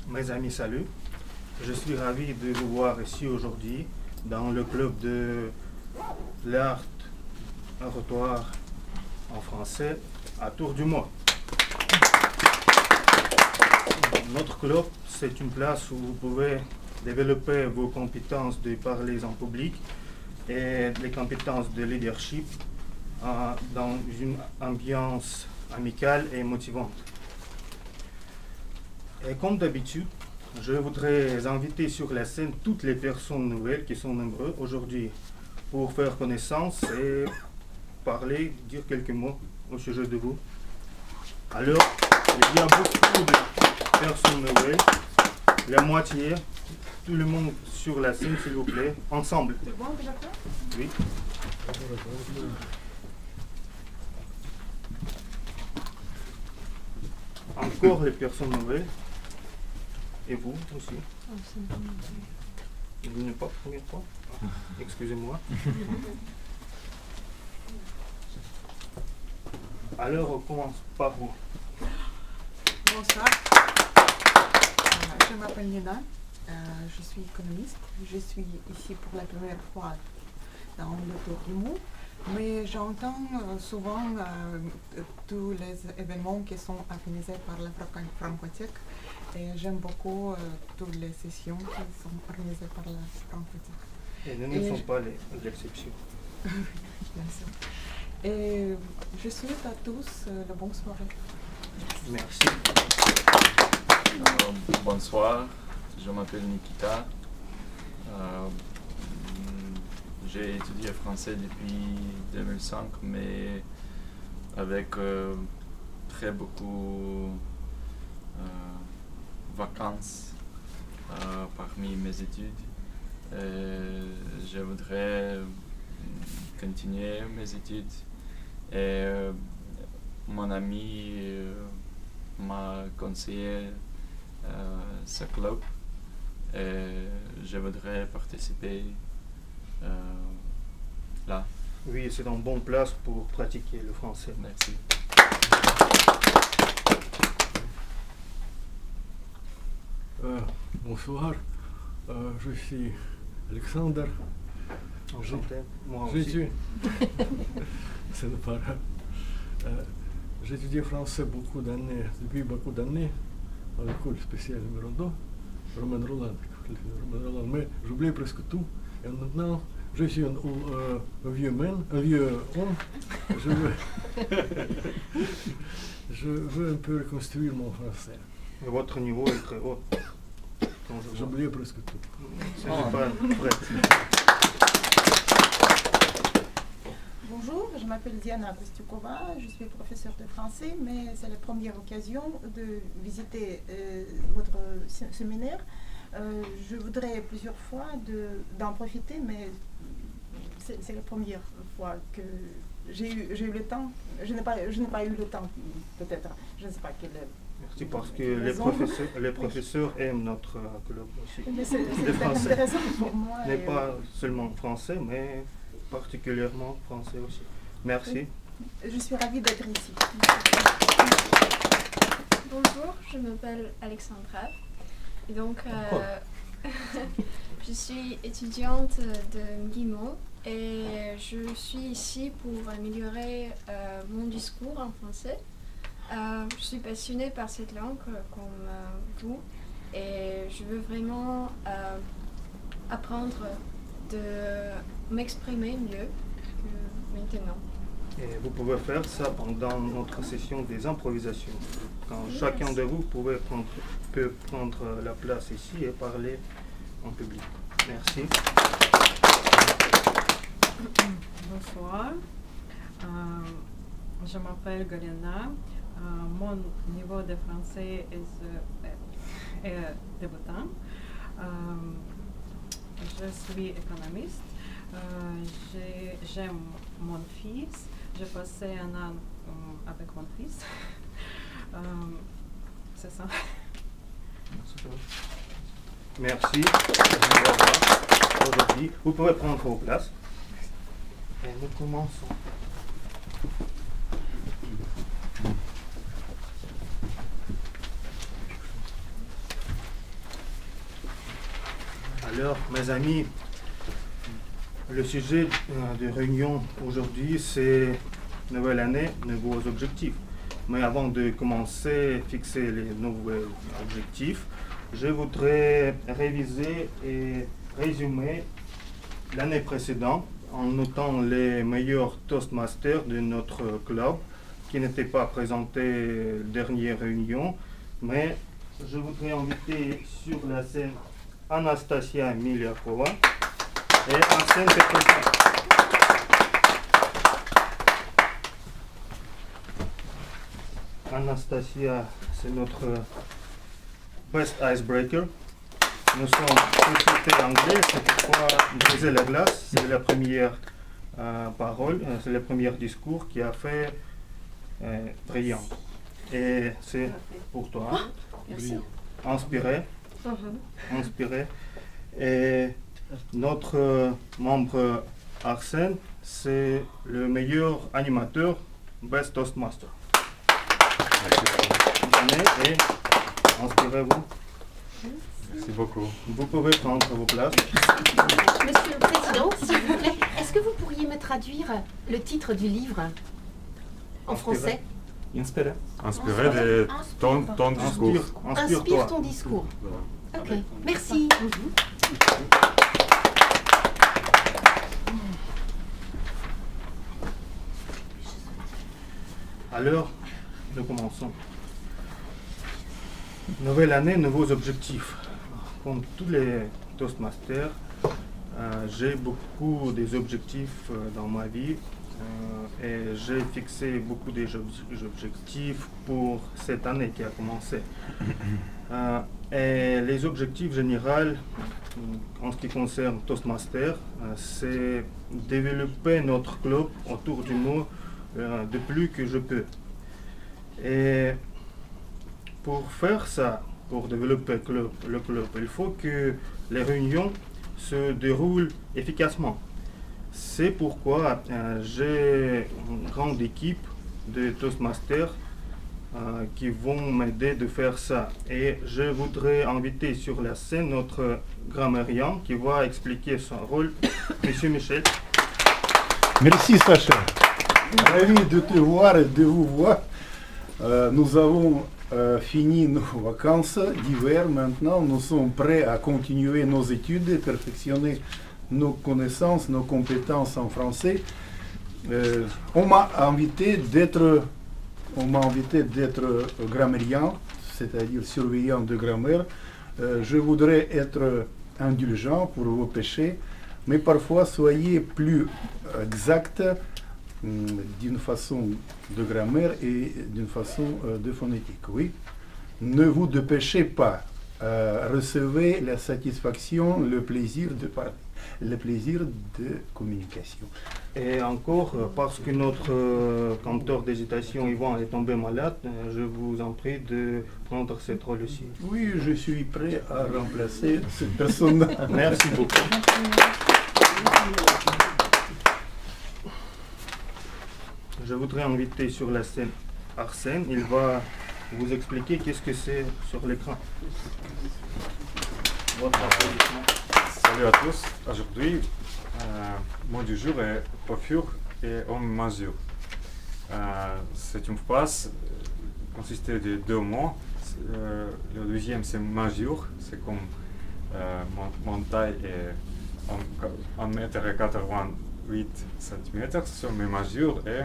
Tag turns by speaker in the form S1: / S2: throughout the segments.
S1: Mes amis, salut. Je suis ravi de vous voir ici aujourd'hui dans le club de l'art oratoire en français à Tour du Mort. Notre club, c'est une place où vous pouvez développer vos compétences de parler en public et les compétences de leadership dans une ambiance amicale et motivante. Et comme d'habitude, je voudrais inviter sur la scène toutes les personnes nouvelles qui sont nombreuses aujourd'hui pour faire connaissance et parler, dire quelques mots au sujet de vous. Alors, il y a beaucoup de personnes nouvelles, la moitié, tout le monde sur la scène, s'il vous plaît, ensemble.
S2: C'est bon déjà fait?
S1: Oui. Encore les personnes nouvelles. Et vous aussi. Vous n'êtes pas la première fois? Excusez-moi. Alors, on commence par vous.
S2: Bonsoir. Je m'appelle Nina. Je suis économiste. Je suis ici pour la première fois dans le Tour du Mont. Mais j'entends souvent tous les événements qui sont organisés par la Francothèque. Et j'aime beaucoup toutes les sessions qui sont organisées par la Francothèque.
S1: Et nous ne sommes pas l'exception.
S2: Bien sûr. Et je souhaite à tous la bonne soirée.
S1: Merci.
S3: Bonsoir, je m'appelle Nikita. J'ai étudié français depuis 2005, mais avec très beaucoup vacances parmi mes études. Je voudrais continuer mes études et mon ami m'a conseillé ce club et je voudrais participer là.
S1: Oui, c'est une bonne place pour pratiquer le français.
S3: Merci.
S4: Bonsoir, je suis Alexandre.
S1: Enchanté. Moi aussi.
S4: C'est pas grave. J'ai étudié français depuis beaucoup d'années à l'école spéciale numéro 2, Romain Roland. Mais j'oublie presque tout. Et maintenant, je suis un vieux homme. Je veux un peu reconstruire mon français.
S1: Et votre niveau est très haut.
S4: J'oublie presque tout.
S1: C'est pas vrai.
S5: Bonjour, je m'appelle Diana Kostukova, je suis professeure de français, mais c'est la première occasion de visiter votre séminaire. Je voudrais plusieurs fois d'en profiter, mais c'est la première fois que j'ai eu le temps. Je n'ai pas eu le temps, peut-être. Je ne sais pas quelle.
S1: Merci, parce que les professeurs aiment notre club aussi.
S5: C'est intéressant pour moi.
S1: Ce n'est pas seulement français, mais particulièrement français aussi. Merci.
S5: Je suis ravie d'être ici.
S6: Bonjour, je m'appelle Alexandra. Et donc, je suis étudiante de Guimont et je suis ici pour améliorer mon discours en français. Je suis passionnée par cette langue comme vous et je veux vraiment apprendre de m'exprimer mieux que maintenant.
S1: Et vous pouvez faire ça pendant notre session des improvisations. Quand chacun de vous peut prendre la place ici et parler en public. Merci.
S7: Bonsoir. Je m'appelle Galina. Mon niveau de français est débutant. Je suis économiste. J'aime mon fils. J'ai passé un an avec mon fils. C'est ça.
S1: Merci. Au revoir. Aujourd'hui, vous pouvez prendre vos places. Et nous commençons. Alors, mes amis, le sujet de réunion aujourd'hui, c'est nouvelle année, nouveaux objectifs. Mais avant de commencer à fixer les nouveaux objectifs, je voudrais réviser et résumer l'année précédente en notant les meilleurs Toastmasters de notre club qui n'étaient pas présentés dernière réunion, mais je voudrais inviter sur la scène Anastasia Miliakova et Arsène Petrova. Anastasia, c'est notre best icebreaker. Nous sommes société anglaise, c'est pourquoi briser la glace, c'est la première parole, c'est le premier discours qui a fait brillant. Et c'est pour toi.
S8: Merci.
S1: Inspiré. Inspiré. Et notre membre Arsène, c'est le meilleur animateur, Best Toastmaster. Venez et inspirez-vous.
S9: Merci beaucoup.
S1: Vous pouvez prendre vos places.
S8: Monsieur le Président, s'il vous plaît, est-ce que vous pourriez me traduire le titre du livre en français?
S9: Inspiré de ton discours.
S8: Inspire ton discours. Ok, merci.
S1: Alors, nous commençons. Nouvelle année, nouveaux objectifs. Comme tous les Toastmasters, j'ai beaucoup des objectifs dans ma vie et j'ai fixé beaucoup d'objectifs pour cette année qui a commencé. Et les objectifs généraux en ce qui concerne Toastmasters, c'est développer notre club autour du mot de plus que je peux. Et pour faire ça, pour développer le club, il faut que les réunions se déroulent efficacement. C'est pourquoi j'ai une grande équipe de Toastmasters qui vont m'aider de faire ça. Et je voudrais inviter sur la scène notre grammairien qui va expliquer son rôle, Monsieur Michel.
S10: Merci Sacha. Ravi de te voir et de vous voir. Nous avons fini nos vacances d'hiver. Maintenant, nous sommes prêts à continuer nos études et perfectionner nos connaissances, nos compétences en français. On m'a invité d'être grammairien, c'est-à-dire surveillant de grammaire. Je voudrais être indulgent pour vos péchés, mais parfois soyez plus exact d'une façon de grammaire et d'une façon de phonétique. Oui. Ne vous dépêchez pas. Recevez la satisfaction, le plaisir de parler, le plaisir de communication.
S1: Et encore, parce que notre compteur d'hésitation, Yvan, est tombé malade, je vous en prie de prendre cette rôle aussi.
S10: Oui, je suis prêt à remplacer cette personne.
S1: Merci beaucoup. Je voudrais inviter sur la scène Arsène. Il va vous expliquer qu'est-ce que c'est sur l'écran.
S9: Salut à tous. Aujourd'hui, mot du jour est au fur et en mesure. C'est une phrase consistée de deux mots. Le deuxième, c'est mesure. C'est comme mon taille est 1,88 m. Ce sont mes mesures et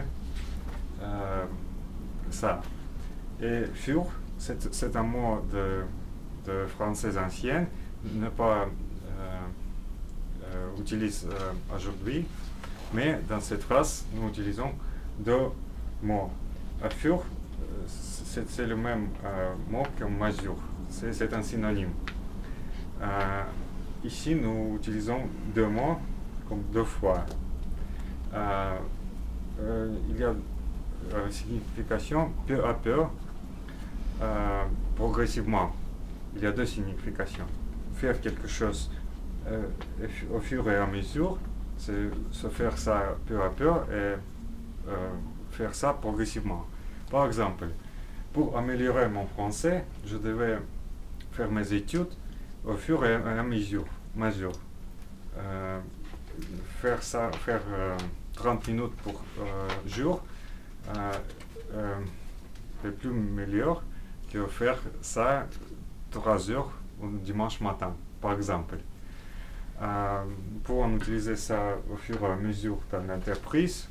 S9: ça. Et fur, c'est un mot de français ancien, ne pas utilise aujourd'hui, mais dans cette phrase, nous utilisons deux mots. Fur, c'est le même mot que mesure, c'est un synonyme. Ici, nous utilisons deux mots comme deux fois. Il y a signification peu à peu, progressivement. Il y a deux significations. Faire quelque chose au fur et à mesure, c'est se faire ça peu à peu et faire ça progressivement. Par exemple, pour améliorer mon français, je devais faire mes études au fur et à mesure. mesure. Faire 30 minutes pour jour est plus meilleur que faire ça 3 heures dimanche matin, par exemple. Pour utiliser ça au fur et à mesure de ton entreprise,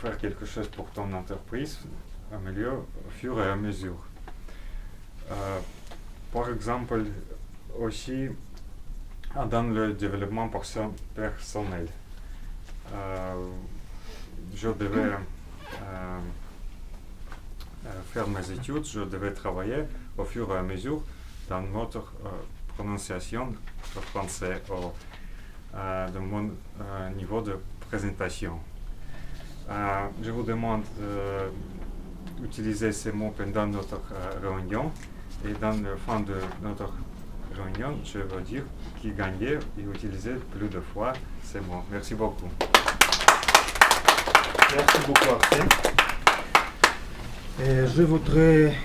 S9: faire quelque chose pour ton entreprise, améliorer au fur et à mesure. Par exemple, aussi dans le développement personnel, je devais faire mes études, je devais travailler au fur et à mesure dans notre prononciation de français de mon niveau de présentation. Je vous demande d'utiliser ces mots pendant notre réunion et dans la fin de notre réunion, je veux dire qui gagnait et utiliser plus de fois ces mots. Merci beaucoup.
S1: Merci beaucoup, Arsène. Et je voudrais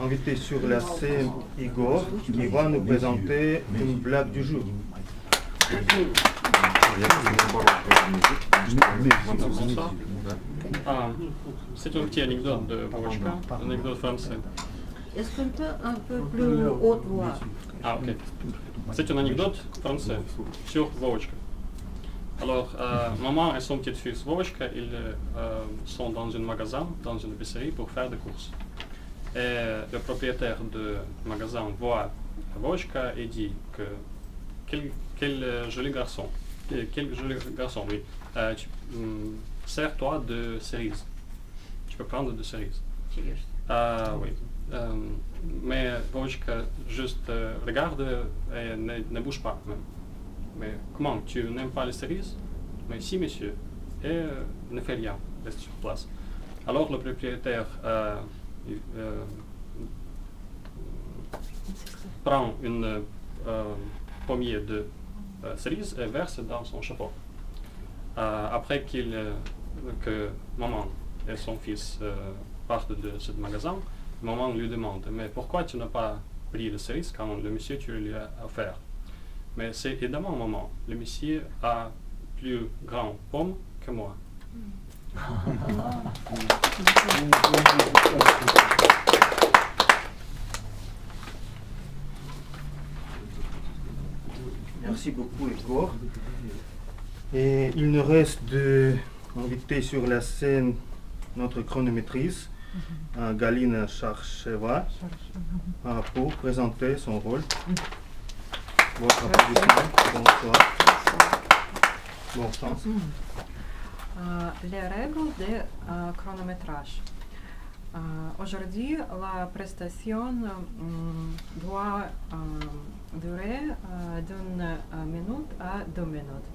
S1: inviter sur la scène Igor qui va nous présenter une blague du jour.
S11: C'est un petit anecdote de Vovочка, anecdote français.
S7: Est-ce qu'on peut un peu plus haute voix?
S11: Ah, ok. C'est une anecdote français sur Vovочка. Alors, maman et son petit-fils Vovочка, ils sont dans un magasin, dans une épicerie pour faire des courses. Et le propriétaire du magasin voit Vovочка et dit que quel joli garçon, oui. Sers-toi de cerises. Tu peux prendre de cerises. Oui. Mais Vovочка juste regarde et ne bouge pas. Mais comment, tu n'aimes pas les cerises? Mais si, monsieur. Et ne fait rien, reste sur place. Alors le propriétaire prend une poignée de cerises et verse dans son chapeau. Après que maman et son fils partent de ce magasin, maman lui demande « Mais pourquoi tu n'as pas pris les cerises quand le monsieur tu lui as offert ?» Mais c'est évidemment maman, le monsieur a plus grand pomme que moi.
S1: Merci beaucoup, Igor. Et il nous reste d'inviter sur la scène notre chronométrice, Galina Charcheva, pour présenter son rôle. Votre applaudissement. Bonsoir. Bon sens.
S7: Les règles de chronométrage. Aujourd'hui, la prestation doit durer d'une minute à 2 minutes.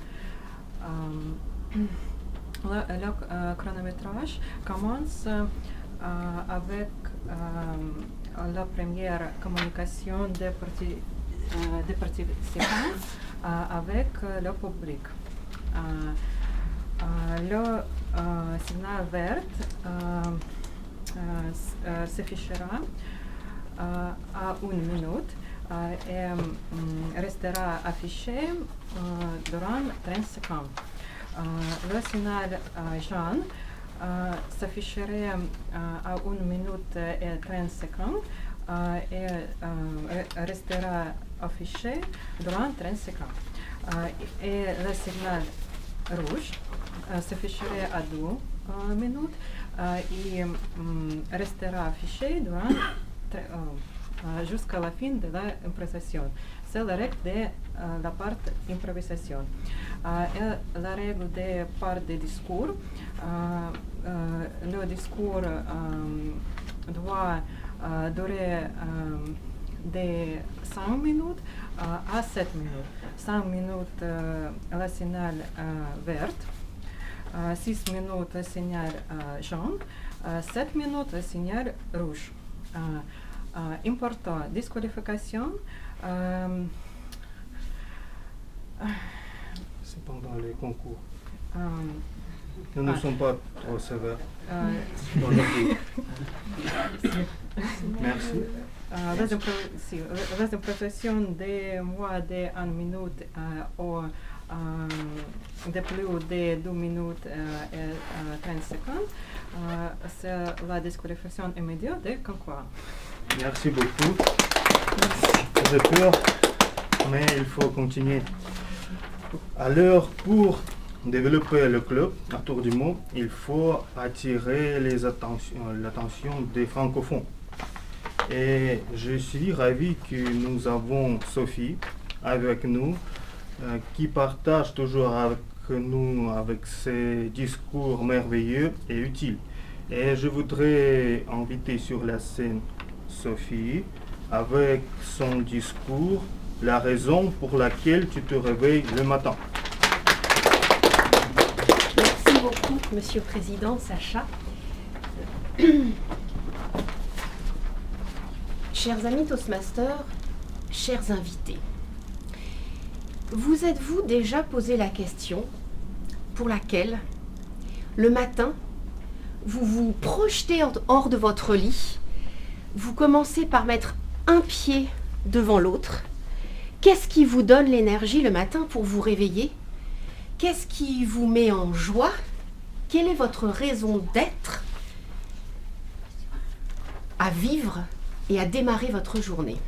S7: Le chronométrage commence avec la première communication des participants avec le public. Le signal vert s'affichera à 1 minute et restera affiché durant 30 secondes. Le signal jaune s'afficherait à 1 minute et 30 secondes et restera affiché durant 30 secondes. Et le signal rouge s'afficherait à 2 minutes et restera affiché jusqu'à la fin de l'improvisation. C'est la règle de la part improvisation. Et la règle de part de discours, le discours doit durer de 5 minutes à 7 minutes. 5 minutes le signal vert, 6 minutes le signal jaune, 7 minutes le signal rouge. Important, disqualification.
S1: C'est pendant les concours. Nous ne sommes pas trop sévères
S7: Euh,
S1: aujourd'hui. Merci.
S7: Las improvisations de moins de 1 minute ou de plus de 2 minutes et 30 secondes, c'est la disqualification immédiate de concours.
S1: Merci beaucoup. J'ai peur, mais il faut continuer. Alors, pour développer le club à Tour du Mont, il faut attirer l'attention des francophones. Et je suis ravi que nous avons Sophie avec nous, qui partage toujours avec nous avec ses discours merveilleux et utiles. Et je voudrais inviter sur la scène Sophie avec son discours, la raison pour laquelle tu te réveilles le matin.
S8: Merci beaucoup, Monsieur le Président, Sacha. Chers amis Toastmasters, chers invités, vous êtes-vous déjà posé la question pour laquelle, le matin, vous vous projetez hors de votre lit, vous commencez par mettre un pied devant l'autre? Qu'est-ce qui vous donne l'énergie le matin pour vous réveiller? Qu'est-ce qui vous met en joie? Quelle est votre raison d'être à vivre et à démarrer votre journée?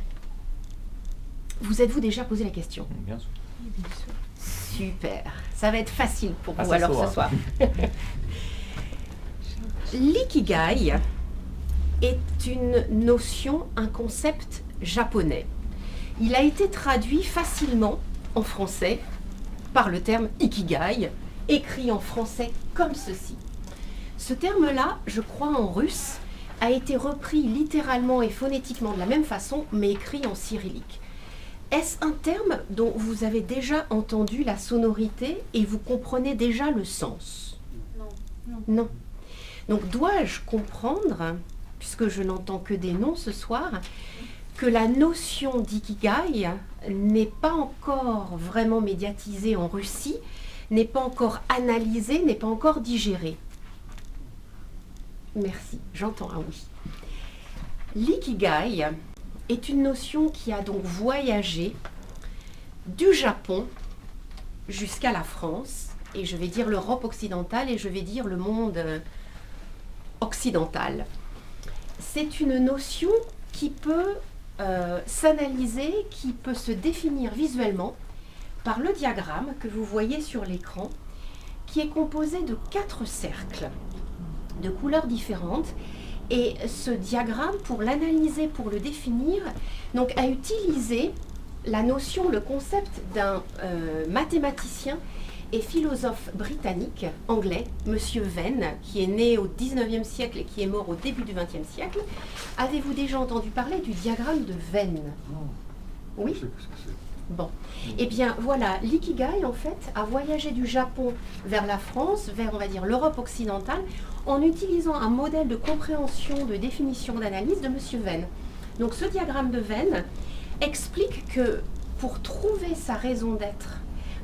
S8: Vous êtes-vous déjà posé la question?
S12: Bien sûr.
S8: Super, ça va être facile pour vous alors ce soir. L'ikigai est une notion, un concept japonais. Il a été traduit facilement en français par le terme ikigai, écrit en français comme ceci. Ce terme-là, je crois en russe, a été repris littéralement et phonétiquement de la même façon, mais écrit en cyrillique. Est-ce un terme dont vous avez déjà entendu la sonorité et vous comprenez déjà le sens? Non. Donc dois-je comprendre, puisque je n'entends que des noms ce soir, que la notion d'ikigai n'est pas encore vraiment médiatisée en Russie, n'est pas encore analysée, n'est pas encore digérée? Merci, j'entends un oui. L'ikigai est une notion qui a donc voyagé du Japon jusqu'à la France, et je vais dire l'Europe occidentale, et je vais dire le monde occidental. C'est une notion qui peut s'analyser, qui peut se définir visuellement par le diagramme que vous voyez sur l'écran, qui est composé de 4 cercles de couleurs différentes. Et ce diagramme, pour l'analyser, pour le définir, donc, a utilisé la notion, le concept d'un mathématicien et philosophe britannique, anglais, Monsieur Venn, qui est né au 19e siècle et qui est mort au début du 20e siècle. Avez-vous déjà entendu parler du diagramme de Venn? Oui? Bon. Eh bien, voilà, l'ikigai, en fait, a voyagé du Japon vers la France, vers, on va dire, l'Europe occidentale, en utilisant un modèle de compréhension, de définition, d'analyse de Monsieur Venn. Donc, ce diagramme de Venn explique que pour trouver sa raison d'être,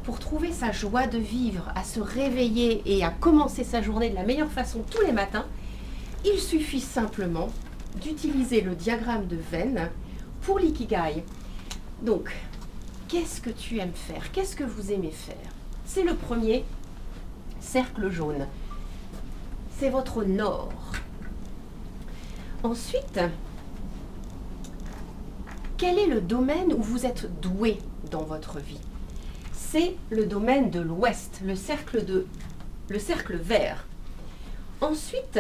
S8: pour trouver sa joie de vivre, à se réveiller et à commencer sa journée de la meilleure façon tous les matins, il suffit simplement d'utiliser le diagramme de Venn pour l'ikigai. Donc, qu'est-ce que tu aimes faire? Qu'est-ce que vous aimez faire? C'est le premier cercle jaune. C'est votre nord. Ensuite, quel est le domaine où vous êtes doué dans votre vie? C'est le domaine de l'ouest, le cercle vert. Ensuite,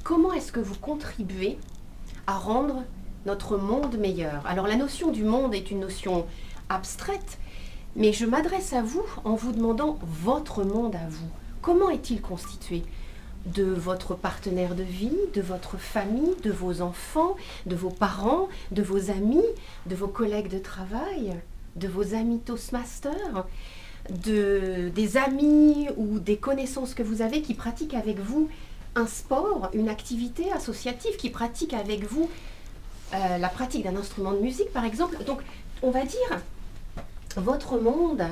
S8: comment est-ce que vous contribuez à rendre notre monde meilleur? Alors la notion du monde est une notion abstraite, mais je m'adresse à vous en vous demandant votre monde à vous. Comment est-il constitué? De votre partenaire de vie, de votre famille, de vos enfants, de vos parents, de vos amis, de vos collègues de travail, de vos amis Toastmasters, des amis ou des connaissances que vous avez qui pratiquent avec vous un sport, une activité associative, qui pratiquent avec vous la pratique d'un instrument de musique, par exemple. Donc, on va dire, Votre monde,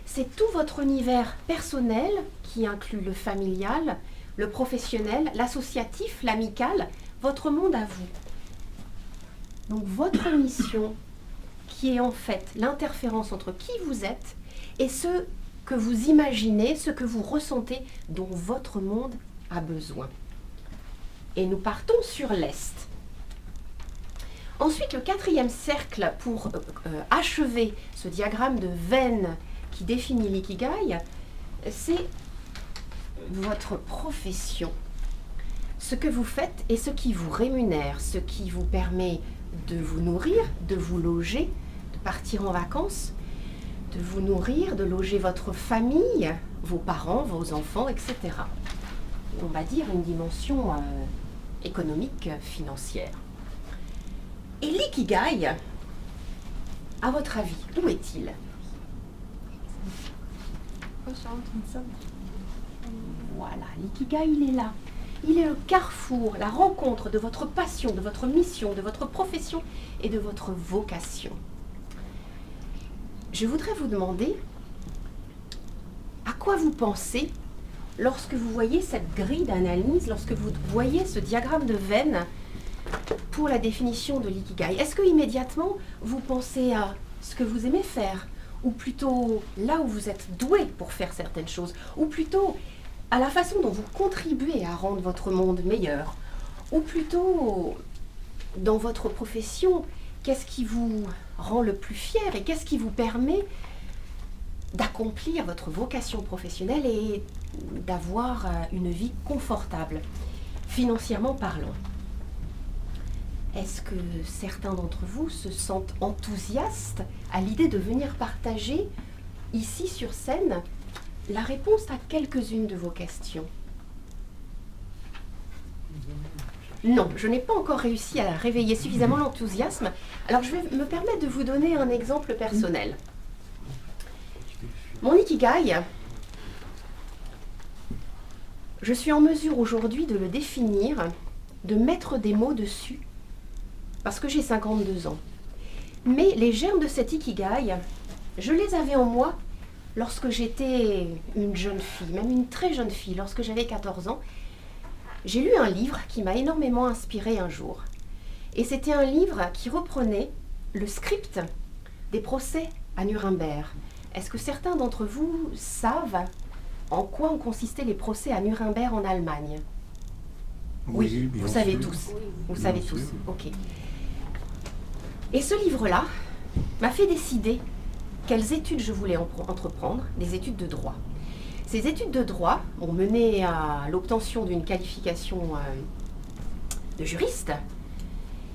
S8: c'est tout votre univers personnel qui inclut le familial, le professionnel, l'associatif, l'amical, votre monde à vous. Donc votre mission, qui est en fait l'interférence entre qui vous êtes et ce que vous imaginez, ce que vous ressentez, dont votre monde a besoin. Et nous partons sur l'Est. Ensuite, le 4e cercle pour achever ce diagramme de veine qui définit l'ikigai, c'est votre profession. Ce que vous faites et ce qui vous rémunère, ce qui vous permet de vous nourrir, de vous loger, de partir en vacances, de vous nourrir, de loger votre famille, vos parents, vos enfants, etc. On va dire une dimension économique, financière. Et l'ikigai, à votre avis, où est-il? Voilà, l'ikigai, il est là. Il est le carrefour, la rencontre de votre passion, de votre mission, de votre profession et de votre vocation. Je voudrais vous demander à quoi vous pensez lorsque vous voyez cette grille d'analyse, lorsque vous voyez ce diagramme de veine pour la définition de l'ikigai. Est-ce que immédiatement vous pensez à ce que vous aimez faire, ou plutôt là où vous êtes doué pour faire certaines choses, ou plutôt à la façon dont vous contribuez à rendre votre monde meilleur, ou plutôt dans votre profession, qu'est-ce qui vous rend le plus fier et qu'est-ce qui vous permet d'accomplir votre vocation professionnelle et d'avoir une vie confortable, financièrement parlant. Est-ce que certains d'entre vous se sentent enthousiastes à l'idée de venir partager ici sur scène la réponse à quelques-unes de vos questions? Non, je n'ai pas encore réussi à réveiller suffisamment l'enthousiasme. Alors je vais me permettre de vous donner un exemple personnel. Mon ikigai, je suis en mesure aujourd'hui de le définir, de mettre des mots dessus, parce que j'ai 52 ans. Mais les germes de cet ikigai, je les avais en moi lorsque j'étais une jeune fille, même une très jeune fille, lorsque j'avais 14 ans. J'ai lu un livre qui m'a énormément inspirée un jour. Et c'était un livre qui reprenait le script des procès à Nuremberg. Est-ce que certains d'entre vous savent en quoi ont consisté les procès à Nuremberg en Allemagne? Oui, vous savez tous. Vous savez tous, ok. Et ce livre-là m'a fait décider quelles études je voulais entreprendre, des études de droit. Ces études de droit ont mené à l'obtention d'une qualification de juriste.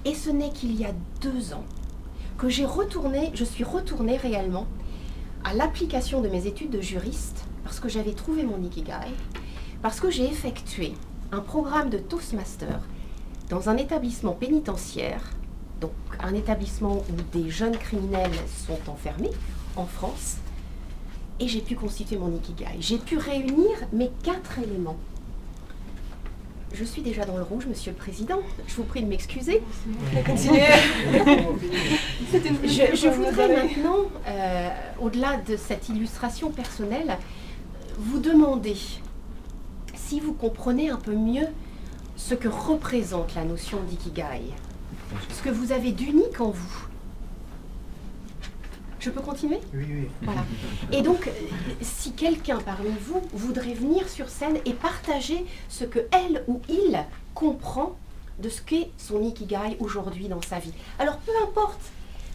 S8: Et ce n'est qu'il y a 2 ans que je suis retournée réellement à l'application de mes études de juriste parce que j'avais trouvé mon ikigai, parce que j'ai effectué un programme de Toastmaster dans un établissement pénitentiaire, donc un établissement où des jeunes criminels sont enfermés en France. Et j'ai pu constituer mon ikigai. J'ai pu réunir mes 4 éléments. Je suis déjà dans le rouge, Monsieur le Président. Je vous prie de m'excuser. Je voudrais maintenant, au-delà de cette illustration personnelle, vous demander si vous comprenez un peu mieux ce que représente la notion d'ikigai, ce que vous avez d'unique en vous. Je peux continuer?
S1: Oui, oui.
S8: Voilà. Et donc, si quelqu'un parmi vous voudrait venir sur scène et partager ce que elle ou il comprend de ce qu'est son ikigai aujourd'hui dans sa vie. Alors, peu importe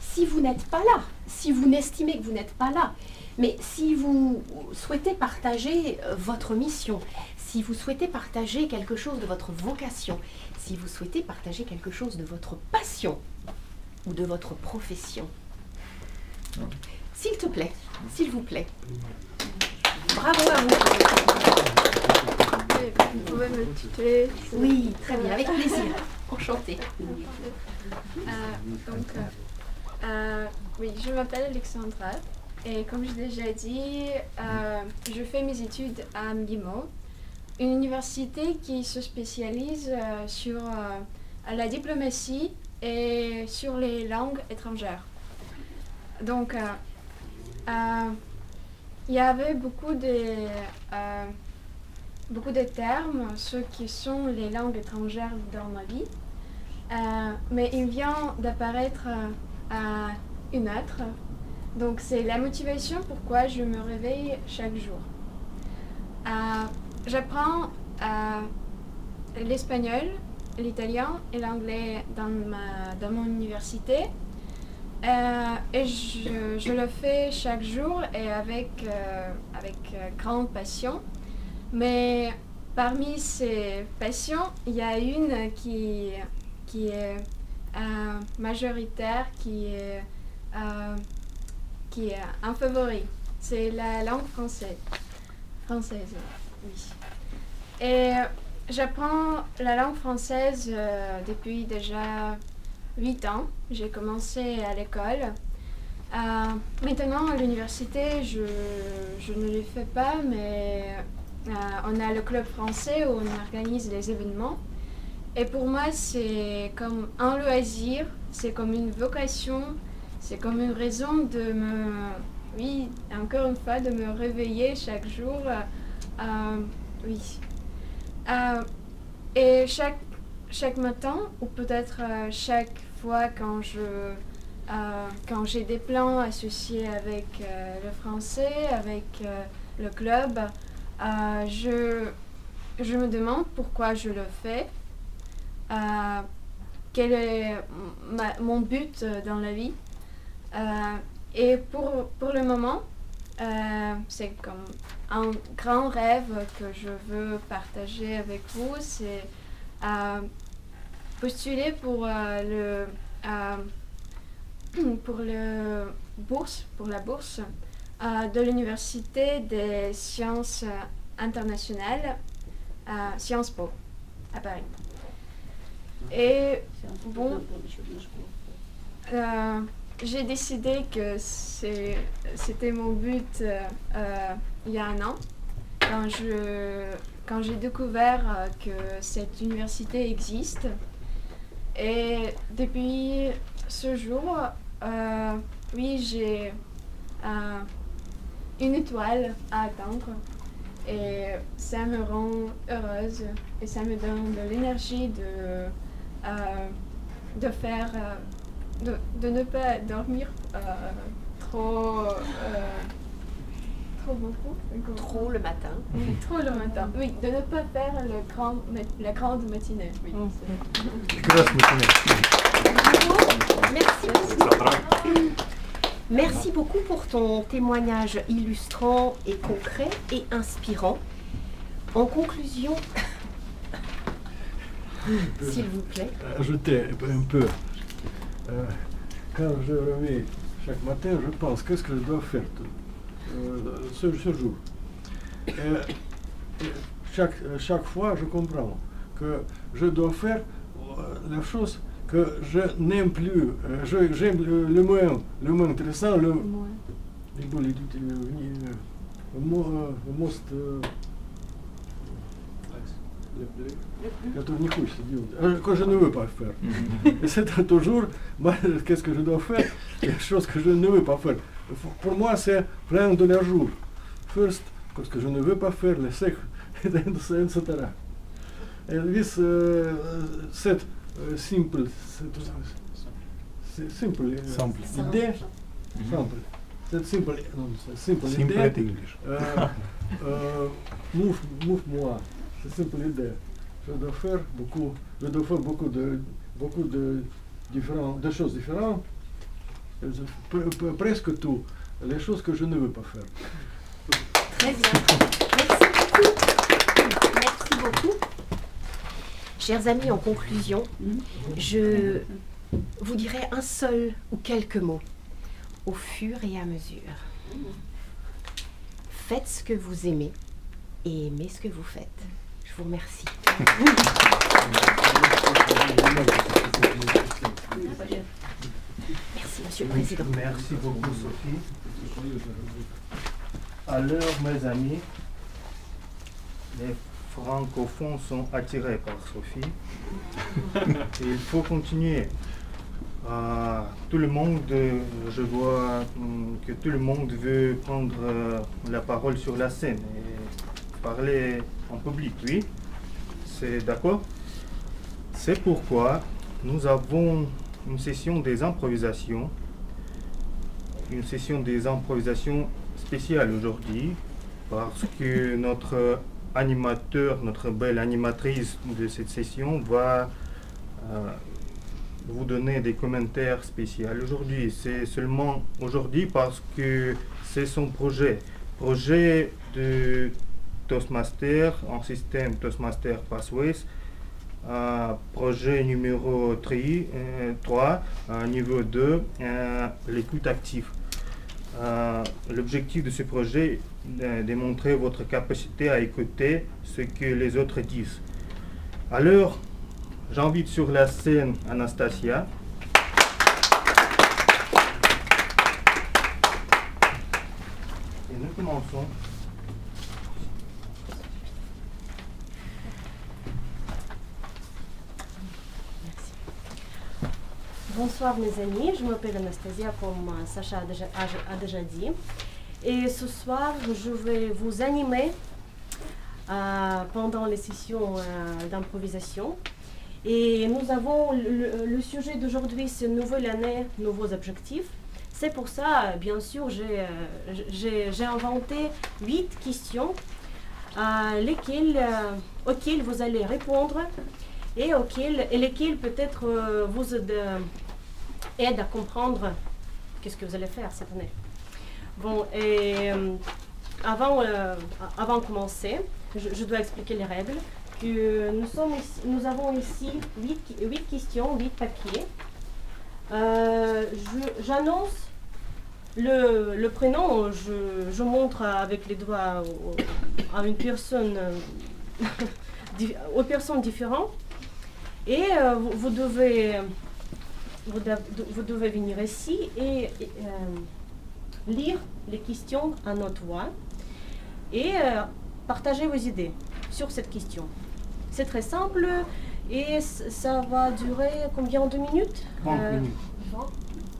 S8: si vous n'êtes pas là, si vous n'estimez que vous n'êtes pas là, mais si vous souhaitez partager votre mission, si vous souhaitez partager quelque chose de votre vocation, si vous souhaitez partager quelque chose de votre passion ou de votre profession, s'il te plaît, s'il vous plaît. Bravo à vous.
S6: Vous pouvez me tutoyer?
S8: Oui, très bien, avec plaisir. Enchantée.
S6: Oui, je m'appelle Alexandra et comme je l'ai déjà dit, je fais mes études à Guimont, une université qui se spécialise sur la diplomatie et sur les langues étrangères. Donc, il y avait beaucoup de termes, ceux qui sont les langues étrangères dans ma vie, mais il vient d'apparaître une autre. Donc c'est la motivation pourquoi je me réveille chaque jour. J'apprends l'espagnol, l'italien et l'anglais dans mon université. Et je le fais chaque jour et avec grande passion. Mais parmi ces passions, il y a une qui est majoritaire, qui est un favori. C'est la langue française, oui. Et j'apprends la langue française depuis déjà 8 ans. J'ai commencé à l'école. Maintenant, à l'université, je ne le fais pas, mais on a le club français où on organise les événements. Et pour moi, c'est comme un loisir, c'est comme une vocation, c'est comme une raison de encore une fois, de me réveiller chaque jour. Oui. Et chaque matin, ou peut-être chaque fois quand j'ai des plans associés avec le français, avec le club, je me demande pourquoi je le fais, quel est mon but dans la vie. Et pour le moment, c'est comme un grand rêve que je veux partager avec vous, c'est postuler pour la bourse de l'Université des sciences internationales, Sciences Po, à Paris. Et bon, j'ai décidé que c'était mon but il y a un an, quand j'ai découvert que cette université existe. Et depuis ce jour, oui, j'ai une étoile à atteindre. Et ça me rend heureuse et ça me donne de l'énergie de ne pas dormir trop beaucoup.
S8: Trop le matin.
S6: Oui, trop le matin. Oui, de ne pas faire la grande matinée. Oui.
S10: Grasse matinée.
S8: Merci beaucoup. Merci beaucoup pour ton témoignage illustrant et concret et inspirant. En conclusion, s'il vous plaît.
S4: Ajouter un peu. Quand je réveille chaque matin, je pense qu'est-ce que je dois faire ce jour. Et chaque fois, je comprends que je dois faire la chose que je n'aime plus. J'aime le moins intéressant, le most который не хочется делать, que je ne veux pas faire. Et c'est toujours, qu'est-ce que je dois faire, quelque chose que je ne veux pas faire. Pour moi, c'est prendre le jour. First, ce que je ne veux pas faire, le second, etc. Et cette simple idée, simple idée, move-moi. C'est simple idée. Je dois faire beaucoup de choses différentes. Presque tout, les choses que je ne veux pas faire.
S8: Très bien. Merci beaucoup. Merci beaucoup. Chers amis, en conclusion, je vous dirai un seul ou quelques mots au fur et à mesure. Faites ce que vous aimez et aimez ce que vous faites. Je vous remercie. Merci, Monsieur le Président.
S1: Merci beaucoup, Sophie. Alors, mes amis, les francophones sont attirés par Sophie. Et il faut continuer Tout le monde, je vois que tout le monde veut prendre la parole sur la scène et parler en public, oui, c'est d'accord. C'est pourquoi nous avons une session des improvisations spéciale aujourd'hui, parce que notre animateur, notre belle animatrice de cette session va vous donner des commentaires spéciaux aujourd'hui. C'est seulement aujourd'hui parce que c'est son projet de Toastmaster en système Toastmaster Pathways, projet numéro 3, niveau 2, l'écoute active. L'objectif de ce projet est de démontrer votre capacité à écouter ce que les autres disent. Alors, j'invite sur la scène Anastasia. Et nous commençons.
S8: Bonsoir mes amis, je m'appelle Anastasia comme Sacha a déjà dit. Et ce soir, je vais vous animer pendant les sessions d'improvisation. Et nous avons le sujet d'aujourd'hui, c'est nouvelle année, nouveaux objectifs. C'est pour ça, bien sûr, j'ai inventé 8 questions auxquelles vous allez répondre et lesquelles peut-être vous aident à comprendre qu'est-ce que vous allez faire cette année. Bon, et avant de commencer, je dois expliquer les règles. Que nous avons ici 8 questions, 8 papiers. J'annonce le prénom, je montre avec les doigts à une personne, aux personnes différentes. Et vous devez venir ici et lire les questions à notre voix et partager vos idées sur cette question. C'est très simple et ça va durer combien, 2 minutes
S1: 30 minutes.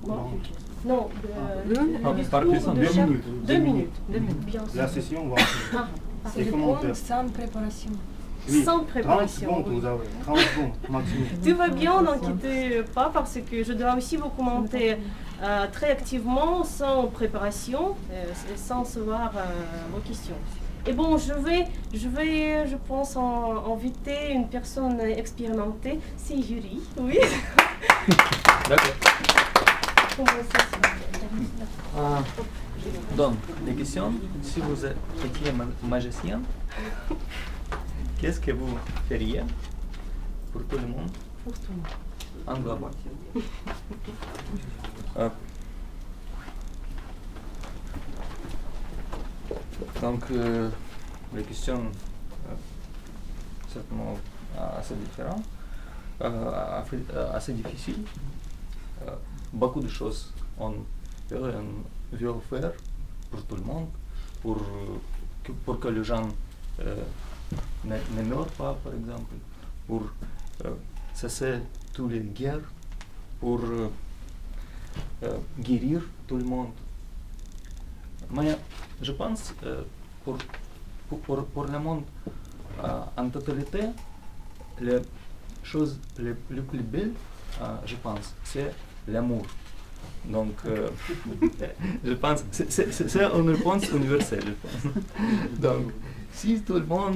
S8: 20 Non,
S1: par question, 2 minutes.
S8: 2 minutes.
S2: Bien sûr.
S1: La session va
S2: C'est le point sans préparation.
S1: Oui,
S8: Sans préparation.
S1: 30 secondes, vous avez 30 secondes maximum.
S8: Tout va bien, n'inquiétez pas parce que je dois aussi vous commenter très activement, sans préparation, sans savoir vos questions. Et bon, je vais, je pense, inviter une personne expérimentée, c'est Yuri, oui.
S12: D'accord.
S8: Comment ça se
S12: Donc, les questions, si vous étiez magicien, qu'est-ce que vous feriez pour tout le monde?
S8: Pour tout le monde.
S12: En global. Donc, les questions certainement assez différentes, assez difficiles. Beaucoup de choses on veut faire pour tout le monde, pour que les gens ne meurent pas, par exemple, pour cesser toutes les guerres, pour guérir tout le monde. Mais je pense pour le monde en totalité, les choses les plus belles, je pense, c'est l'amour. Donc, je pense, c'est une réponse universelle, je pense. Donc, si tout le monde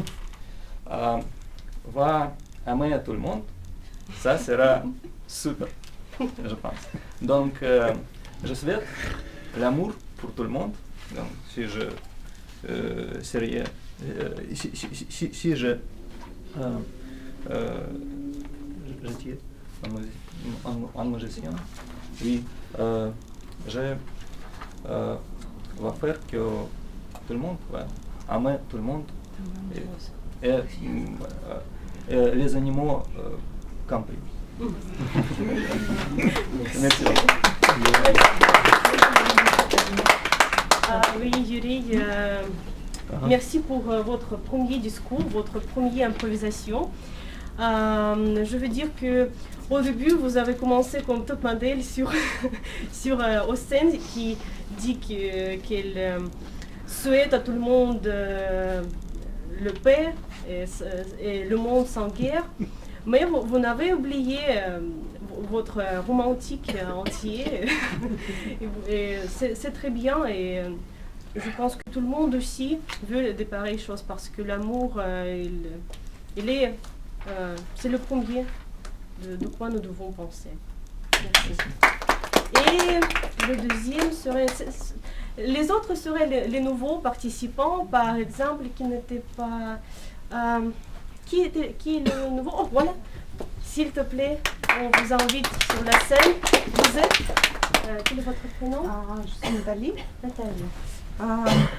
S12: va aimer tout le monde, ça sera super, je pense. Donc, je souhaite l'amour pour tout le monde. Donc, si je serais, si je j'étais un magicien, oui, je vais faire que tout le monde va aimer tout le monde et les animaux compris. Merci.
S8: Oui, Yuri, merci pour votre premier discours, votre première improvisation. Je veux dire que
S13: Au début, vous avez commencé comme top modèle sur Austin qui dit qu'elle souhaite à tout le monde le paix et le monde sans guerre. Mais vous n'avez oublié votre romantique entier. Et c'est très bien et je pense que tout le monde aussi veut de pareilles choses parce que l'amour, c'est le premier de quoi nous devons penser. Merci. Et le deuxième serait... Les autres seraient les nouveaux participants, par exemple, qui n'étaient pas... qui est le nouveau? Oh, voilà. S'il te plaît, on vous invite sur la scène. Vous êtes... quel est votre prénom?
S14: Je suis Nathalie.
S13: Nathalie.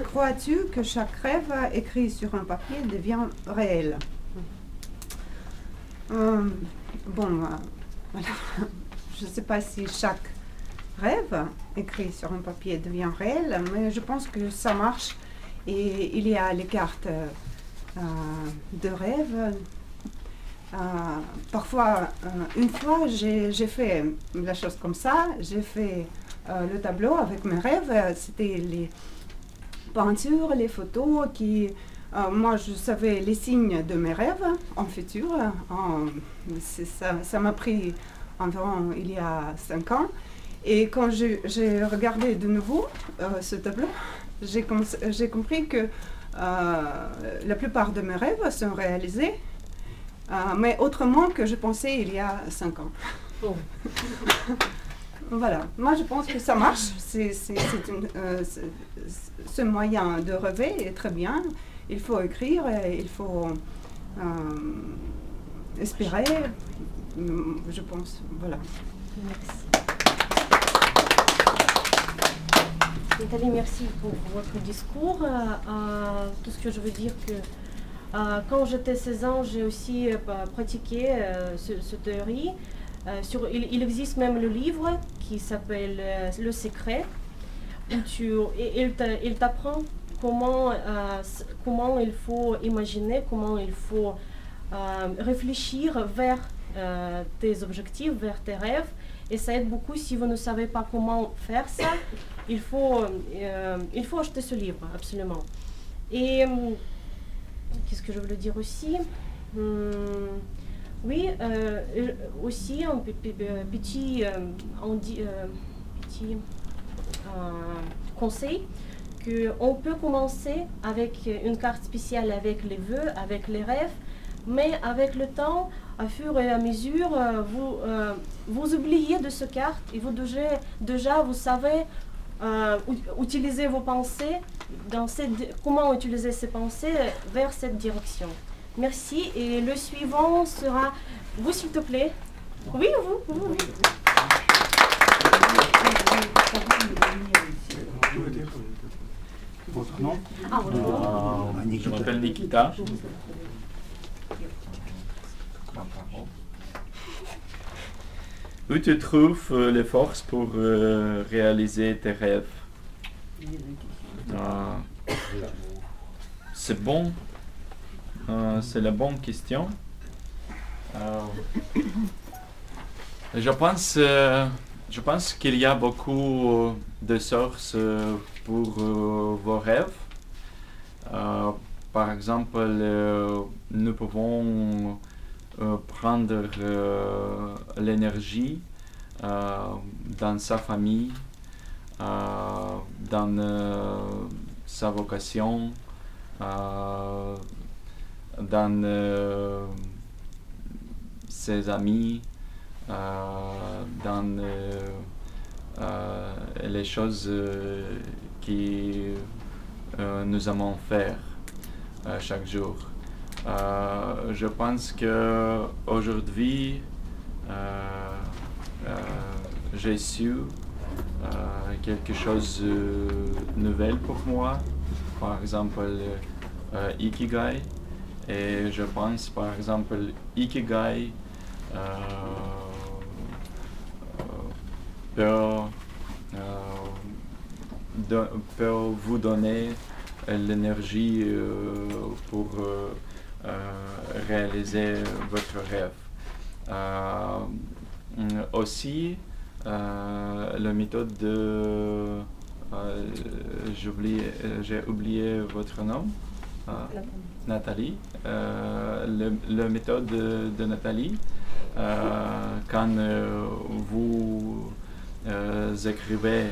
S14: Crois-tu que chaque rêve écrit sur un papier devient réel? Voilà. Je ne sais pas si chaque rêve écrit sur un papier devient réel, mais je pense que ça marche. Et il y a les cartes de rêve. Parfois, une fois, j'ai fait la chose comme ça. J'ai fait le tableau avec mes rêves. C'était les peintures, les photos qui... moi, je savais les signes de mes rêves en futur. Ça m'a pris environ il y a 5 ans. Et quand j'ai regardé de nouveau ce tableau, j'ai compris que la plupart de mes rêves sont réalisés, mais autrement que je pensais il y a 5 ans. Oh. Voilà, moi je pense que ça marche. Ce moyen de rêver est très bien. Il faut écrire, il faut espérer, je pense. Voilà.
S13: Merci. Nathalie, merci pour votre discours. Tout ce que je veux dire que quand j'étais 16 ans, j'ai aussi pratiqué cette théorie. Il existe même le livre qui s'appelle Le Secret, où il t'apprend comment il faut imaginer, comment il faut réfléchir vers tes objectifs, vers tes rêves. Et ça aide beaucoup si vous ne savez pas comment faire ça. Il faut acheter ce livre, absolument. Et qu'est-ce que je voulais dire aussi? Oui, aussi un petit conseil qu'on peut commencer avec une carte spéciale avec les vœux, avec les rêves, mais avec le temps, à fur et à mesure, vous oubliez de cette carte et vous déjà vous savez utiliser vos pensées, comment utiliser ces pensées vers cette direction. Merci. Et le suivant sera vous, s'il te plaît. Oui, vous.
S1: Votre nom?
S3: Je m'appelle Nikita. Où tu trouves les forces pour réaliser tes rêves? C'est bon. C'est la bonne question. Je pense qu'il y a beaucoup de sources pour vos rêves. Par exemple, nous pouvons prendre l'énergie dans sa famille, dans sa vocation, dans ses amis, dans les choses que nous aimons faire chaque jour. Je pense qu'aujourd'hui, j'ai su quelque chose de nouvel pour moi, par exemple Ikigai. Et je pense par exemple Ikigai peut vous donner l'énergie pour réaliser votre rêve. aussi, la méthode de... j'ai oublié votre nom. Nathalie. La méthode de Nathalie, quand vous écrivez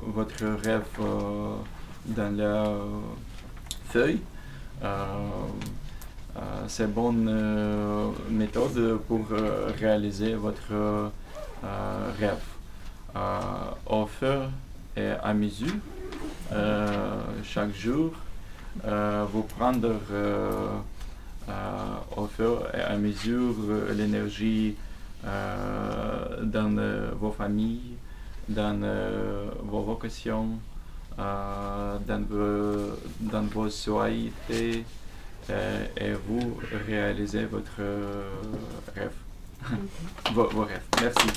S3: votre rêve dans la feuille, c'est une bonne méthode pour réaliser votre rêve. Au fur et à mesure, chaque jour, vous prendre au fur et à mesure l'énergie dans vos familles, dans vos vocations, dans vos sociétés, et vous réalisez votre rêve. Vos rêves. Merci.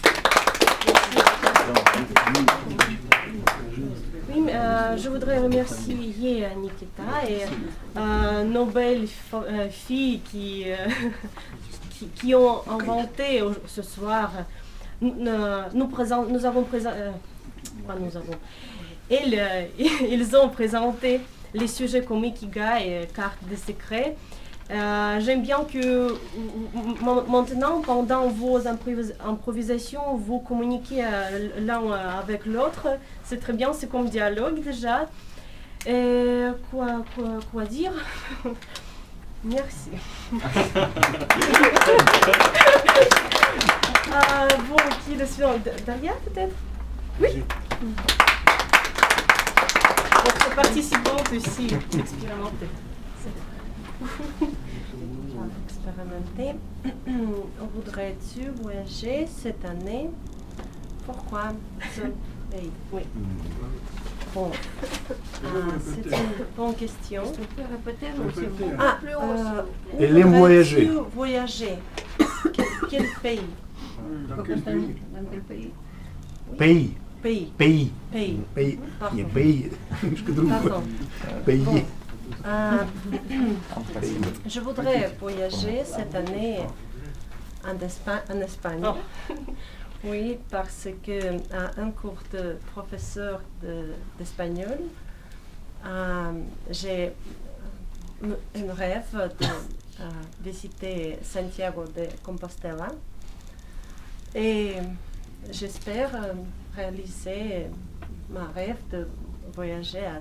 S13: Oui, je voudrais remercier Nikita et nos belles filles qui ont inventé ce soir. Ils ont présenté les sujets comme Ikigai et carte de secret. J'aime bien que maintenant, pendant vos improvisations, vous communiquez l'un avec l'autre. C'est très bien, c'est comme dialogue déjà. Et quoi dire? Merci. Bon, qui est le suivant? Daria, peut-être? Oui. Votre participante aussi, expérimentée. Expérimenter. Voudrais-tu voyager cette année? Pourquoi ce pays? Oui. Bon. C'est une bonne question.
S6: Je peux répéter, monsieur.
S10: Elle aime voyager.
S13: Voyager. Quel pays?
S6: Dans quel pays?
S10: Pays.
S13: Pays.
S10: Pays.
S13: Pays.
S10: Pays.
S13: Pardon.
S10: Il y a pays.
S13: Pardon.
S10: Pays.
S13: Bon. Je voudrais voyager cette année en Espagne. Oh. Oui, parce que un cours de professeur d'espagnol, j'ai un rêve de visiter Santiago de Compostela et j'espère réaliser ma rêve de voyager à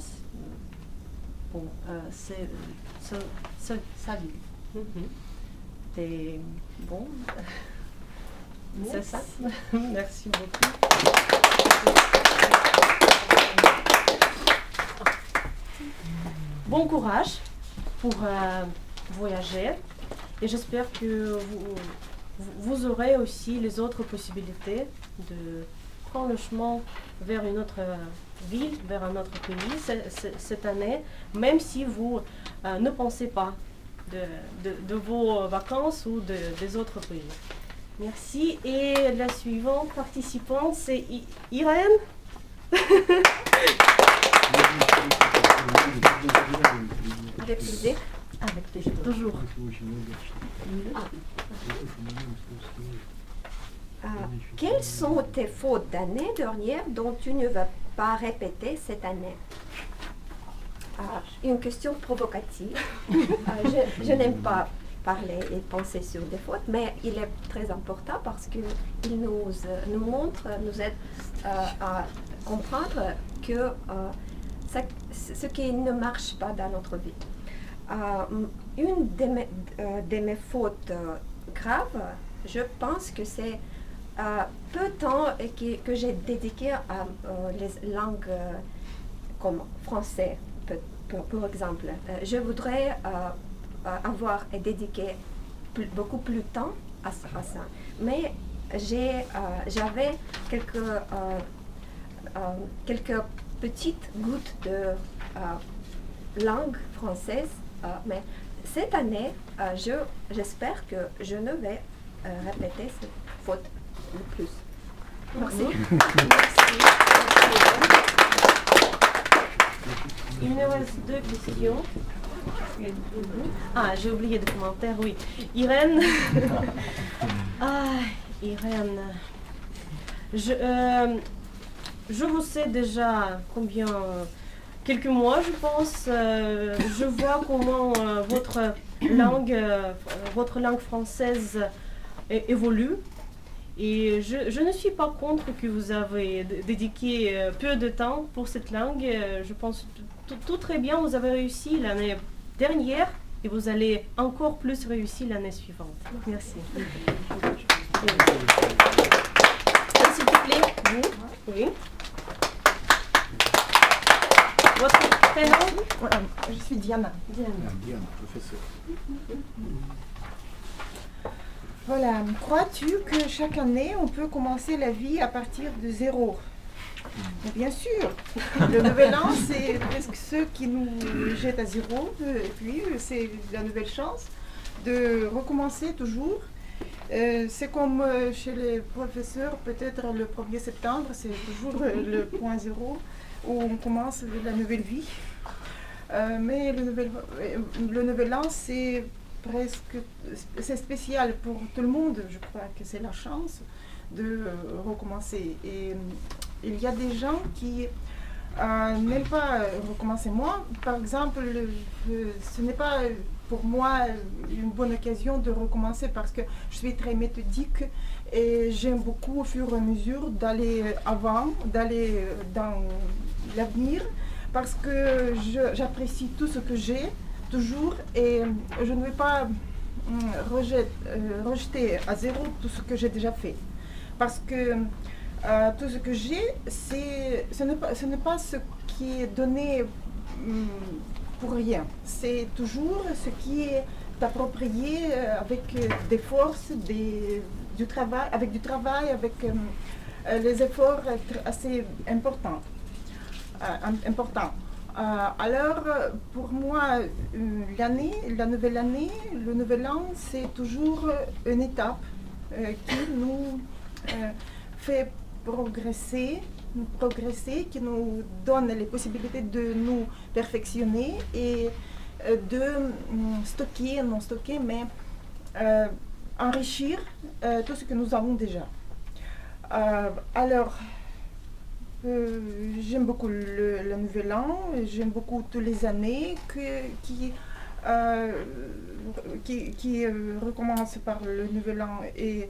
S13: sa ville. Et bon, c'est ça. Merci beaucoup. Bon courage pour voyager et j'espère que vous aurez aussi les autres possibilités de prendre le chemin vers une autre ville, vers un autre pays cette année, même si vous ne pensez pas de vos vacances ou des autres pays. Merci. Et la suivante participante, c'est Irène.
S6: Avec plaisir.
S13: Avec plaisir, toujours.
S6: Quelles sont tes fautes d'année dernière dont tu ne vas pas répéter cette année? Une question provocative. Je n'aime pas parler et penser sur des fautes, mais il est très important parce qu'il nous montre, nous aide à comprendre que ce qui ne marche pas dans notre vie. Une de mes fautes graves, je pense que c'est peu de temps que j'ai dédié à les langues comme français, pour exemple. Je voudrais avoir dédié beaucoup plus de temps à ça. Mais j'avais quelques petites gouttes de langue française, mais cette année, j'espère que je ne vais répéter cette faute le plus. Merci.
S13: Il me reste deux questions. J'ai oublié de commentaire, oui. Irène, Ah, Irène, je vous sais déjà combien, quelques mois je pense, je vois comment votre langue française évolue. Et je ne suis pas contre que vous avez dédié peu de temps pour cette langue. Je pense tout très bien, vous avez réussi l'année dernière et vous allez encore plus réussir l'année suivante. Merci. S'il te plaît, vous. Oui. Votre prénom?
S2: Je suis Diana.
S10: Diana, professeur.
S2: Voilà, crois-tu que chaque année, on peut commencer la vie à partir de zéro? Mais bien sûr, le nouvel an, c'est presque ceux qui nous jettent à zéro, et puis c'est la nouvelle chance de recommencer toujours. C'est comme chez les professeurs, peut-être le 1er septembre, c'est toujours le point zéro où on commence la nouvelle vie. Mais le nouvel an, c'est spécial pour tout le monde. Je crois que c'est la chance de recommencer. Et il y a des gens qui n'aiment pas recommencer. Moi, par exemple, ce n'est pas pour moi une bonne occasion de recommencer parce que je suis très méthodique et j'aime beaucoup au fur et à mesure d'aller avant, d'aller dans l'avenir parce que j'apprécie tout ce que j'ai toujours et je ne vais pas rejeter à zéro tout ce que j'ai déjà fait parce que tout ce que j'ai, ce n'est pas ce qui est donné pour rien. C'est toujours ce qui est approprié avec des forces, du travail, avec les efforts assez importants. Alors, pour moi, la nouvelle année, le nouvel an, c'est toujours une étape qui nous fait progresser, qui nous donne les possibilités de nous perfectionner et de enrichir tout ce que nous avons déjà. Alors, j'aime beaucoup le nouvel an, j'aime beaucoup toutes les années qui recommencent par le nouvel an et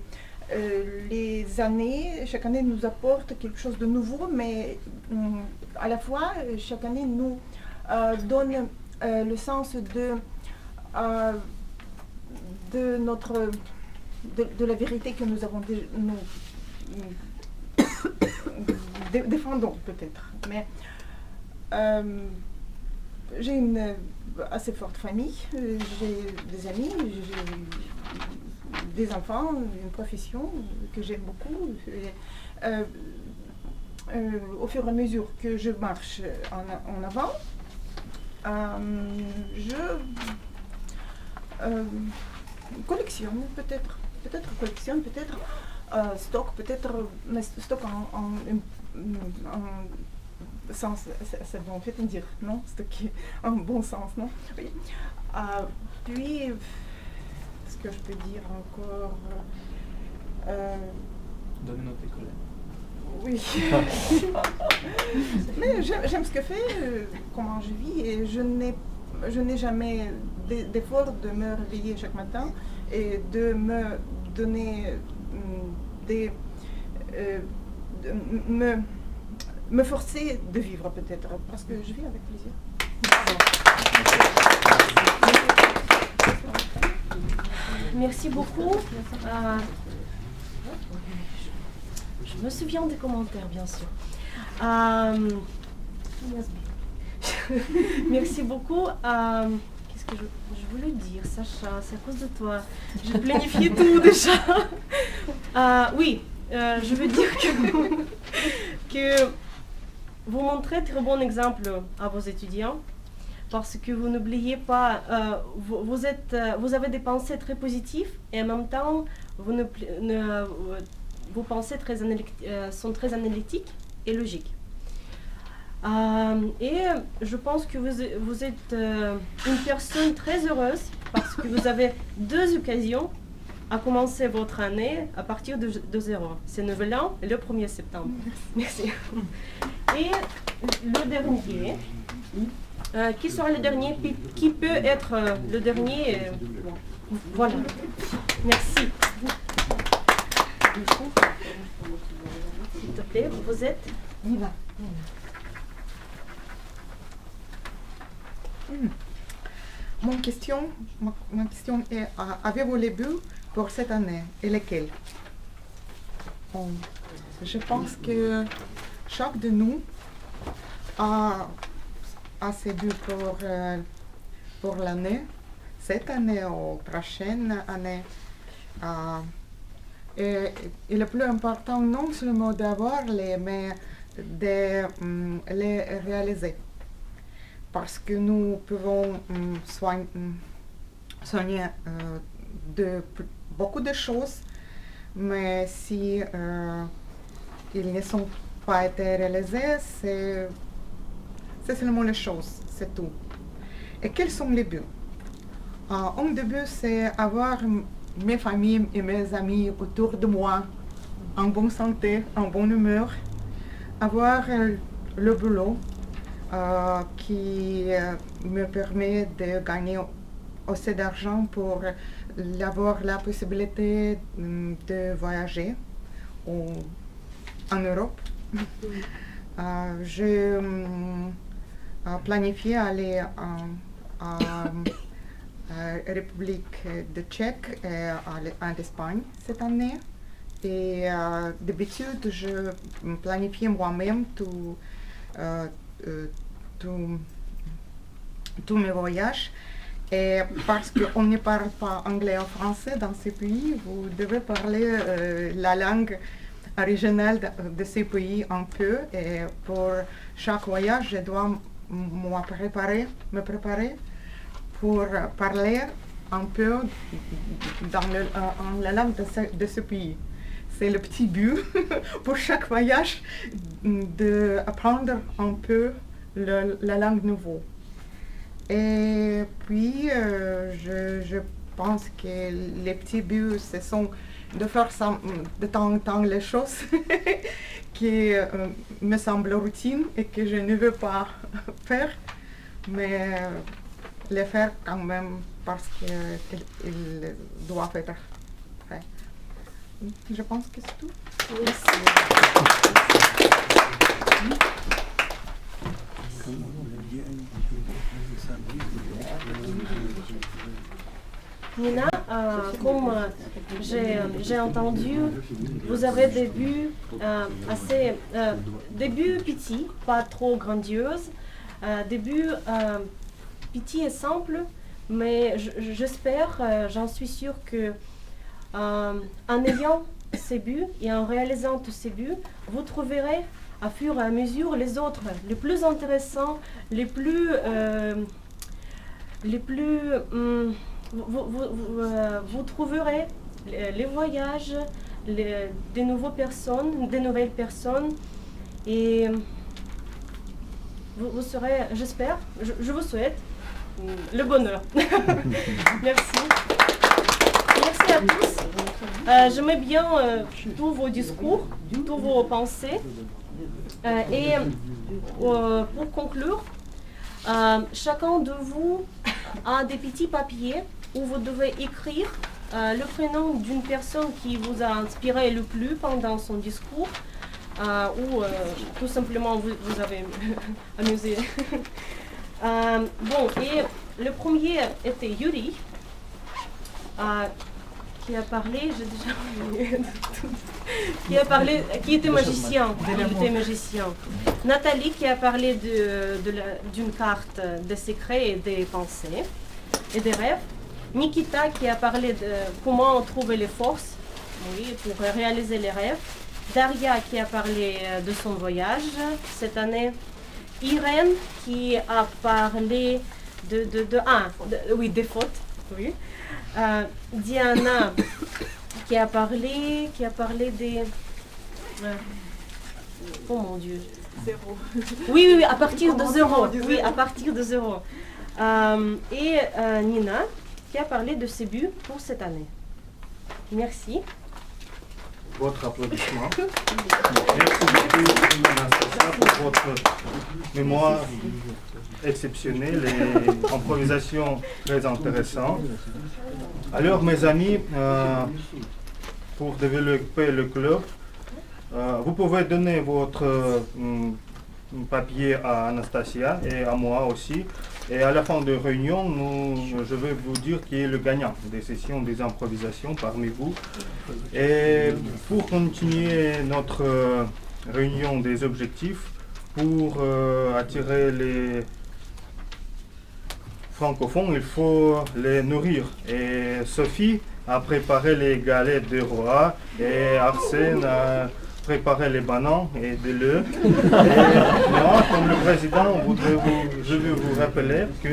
S2: chaque année nous apporte quelque chose de nouveau, mais à la fois, chaque année nous donne le sens de la vérité que nous avons défendons peut-être. Mais j'ai une assez forte famille, j'ai des amis, j'ai des enfants, une profession que j'aime beaucoup. Au fur et à mesure que je marche en avant, je collectionne peut-être stock, mais stock en sens, c'est bon, je vais te dire, non? Stocker en bon sens, non? Oui. Puis, ce que je peux dire encore?
S12: Donne-nous tes collègues.
S2: Oui. Mais j'aime ce que je fais, comment je vis, et je n'ai jamais d'effort de me réveiller chaque matin et de me donner me forcer de vivre peut-être, parce que je vis avec plaisir.
S13: Merci beaucoup. Je me souviens des commentaires, bien sûr. Merci beaucoup. Qu'est-ce que je voulais dire, Sacha? C'est à cause de toi. J'ai planifié tout déjà. Oui, je veux dire que vous montrez très bon exemple à vos étudiants parce que vous n'oubliez pas, vous avez des pensées très positives et en même temps, vos pensées sont très analytiques et logiques. Et je pense que vous êtes une personne très heureuse parce que vous avez deux occasions à commencer votre année à partir de 0. C'est Nouvel An, le 1er septembre. Merci. Et le dernier, qui sera le dernier, qui peut être le dernier, voilà. Merci. S'il te plaît, vous êtes
S2: Nina. Ma question est, avez-vous les buts pour cette année et lesquels? Je pense que chaque de nous a ses buts pour l'année, cette année ou prochaine année. Et le plus important, non seulement d'avoir mais de les réaliser. Parce que nous pouvons soigner beaucoup de choses, mais si ils ne sont pas été réalisés, c'est seulement les choses, c'est tout. Et quels sont les buts? Un des buts, c'est avoir mes familles et mes amis autour de moi en bonne santé, en bonne humeur, avoir le boulot qui me permet de gagner assez d'argent pour avoir la possibilité de voyager en Europe. Je planifie aller en République de Tchèque et en Espagne cette année. Et d'habitude, je planifie moi-même tous mes voyages. Et parce qu'on ne parle pas anglais ou français dans ces pays, vous devez parler la langue originale de ces pays un peu. Et pour chaque voyage, je dois me préparer pour parler un peu dans la langue de ce pays. C'est le petit but pour chaque voyage d'apprendre un peu la langue nouvelle. Et puis, je pense que les petits buts, ce sont de faire de temps en temps les choses qui me semblent routines et que je ne veux pas faire, mais les faire quand même parce qu'ils doivent être faits. Je pense que c'est tout.
S13: Merci. Nina, comme j'ai entendu, vous avez des buts des buts petits, pas trop grandioses, des buts petits et simples, mais j'espère, j'en suis sûre que en ayant ces buts et en réalisant tous ces buts, vous trouverez à fur et à mesure les autres, les plus intéressants, les plus vous trouverez les voyages, des nouvelles personnes, et vous serez, j'espère, je vous souhaite le bonheur. Merci. Merci à tous. J'aimais bien tous vos discours, tous vos pensées. Et pour conclure, chacun de vous a des petits papiers où vous devez écrire le prénom d'une personne qui vous a inspiré le plus pendant son discours, ou tout simplement vous avez amusé. Bon, et le premier était Yuri, qui a parlé, j'ai déjà oublié qui était magicien. Nathalie qui a parlé d'une carte des secrets et des pensées et des rêves. Nikita qui a parlé de comment trouver les forces pour réaliser les rêves. Daria qui a parlé de son voyage cette année. Irène qui a parlé des fautes. Oui. Diana qui a parlé des... oh mon Dieu.
S2: Zéro.
S13: Oui, à partir de zéro. Oui, à partir de zéro. Et Nina qui a parlé de ses buts pour cette année. Merci.
S1: Votre applaudissement. Merci beaucoup, Anastasia, pour votre mémoire exceptionnelle et improvisation très intéressante. Alors, mes amis, pour développer le club, vous pouvez donner votre papier à Anastasia et à moi aussi. Et à la fin de réunion, je vais vous dire qui est le gagnant des sessions des improvisations parmi vous. Et pour continuer notre réunion des objectifs, pour attirer les francophones, il faut les nourrir. Et Sophie a préparé les galettes de roi et Arsène a préparé les bananes et de l'œuf. Et moi, comme le président, je veux vous rappeler que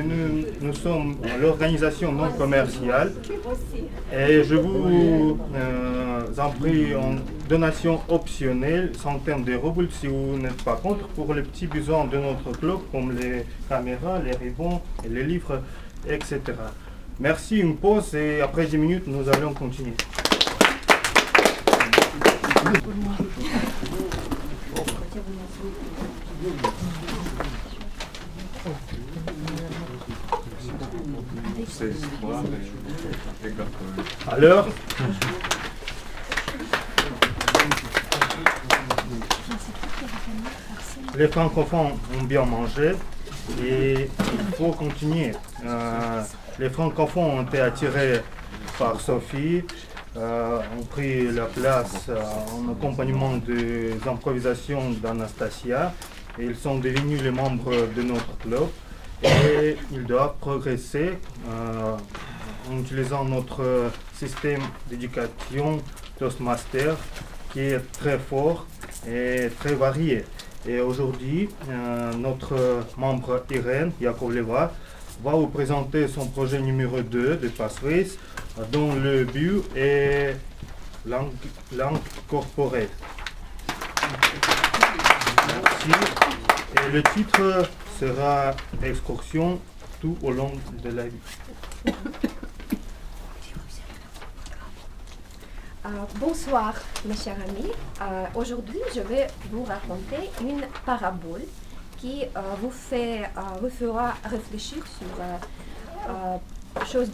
S1: nous sommes l'organisation non commerciale et je vous en prie en donation optionnelle, centaines d'euros si vous n'êtes pas contre, pour les petits besoins de notre club comme les caméras, les ribons, les livres, etc. Merci, une pause et après 10 minutes, nous allons continuer. Alors, les francophones ont bien mangé et il faut continuer. Les francophones ont été attirés par Sophie, ont pris la place en accompagnement des improvisations d'Anastasia et ils sont devenus les membres de notre club et ils doivent progresser en utilisant notre système d'éducation Toastmaster qui est très fort et très varié. Et aujourd'hui, notre membre Irène Yakovleva va vous présenter son projet numéro 2 de Passphrase, dont le but est l'incorporer. Merci. Et le titre sera Excursion tout au long de la vie.
S15: Bonsoir mes chers amis. Aujourd'hui je vais vous raconter une parabole qui vous fera réfléchir sur choses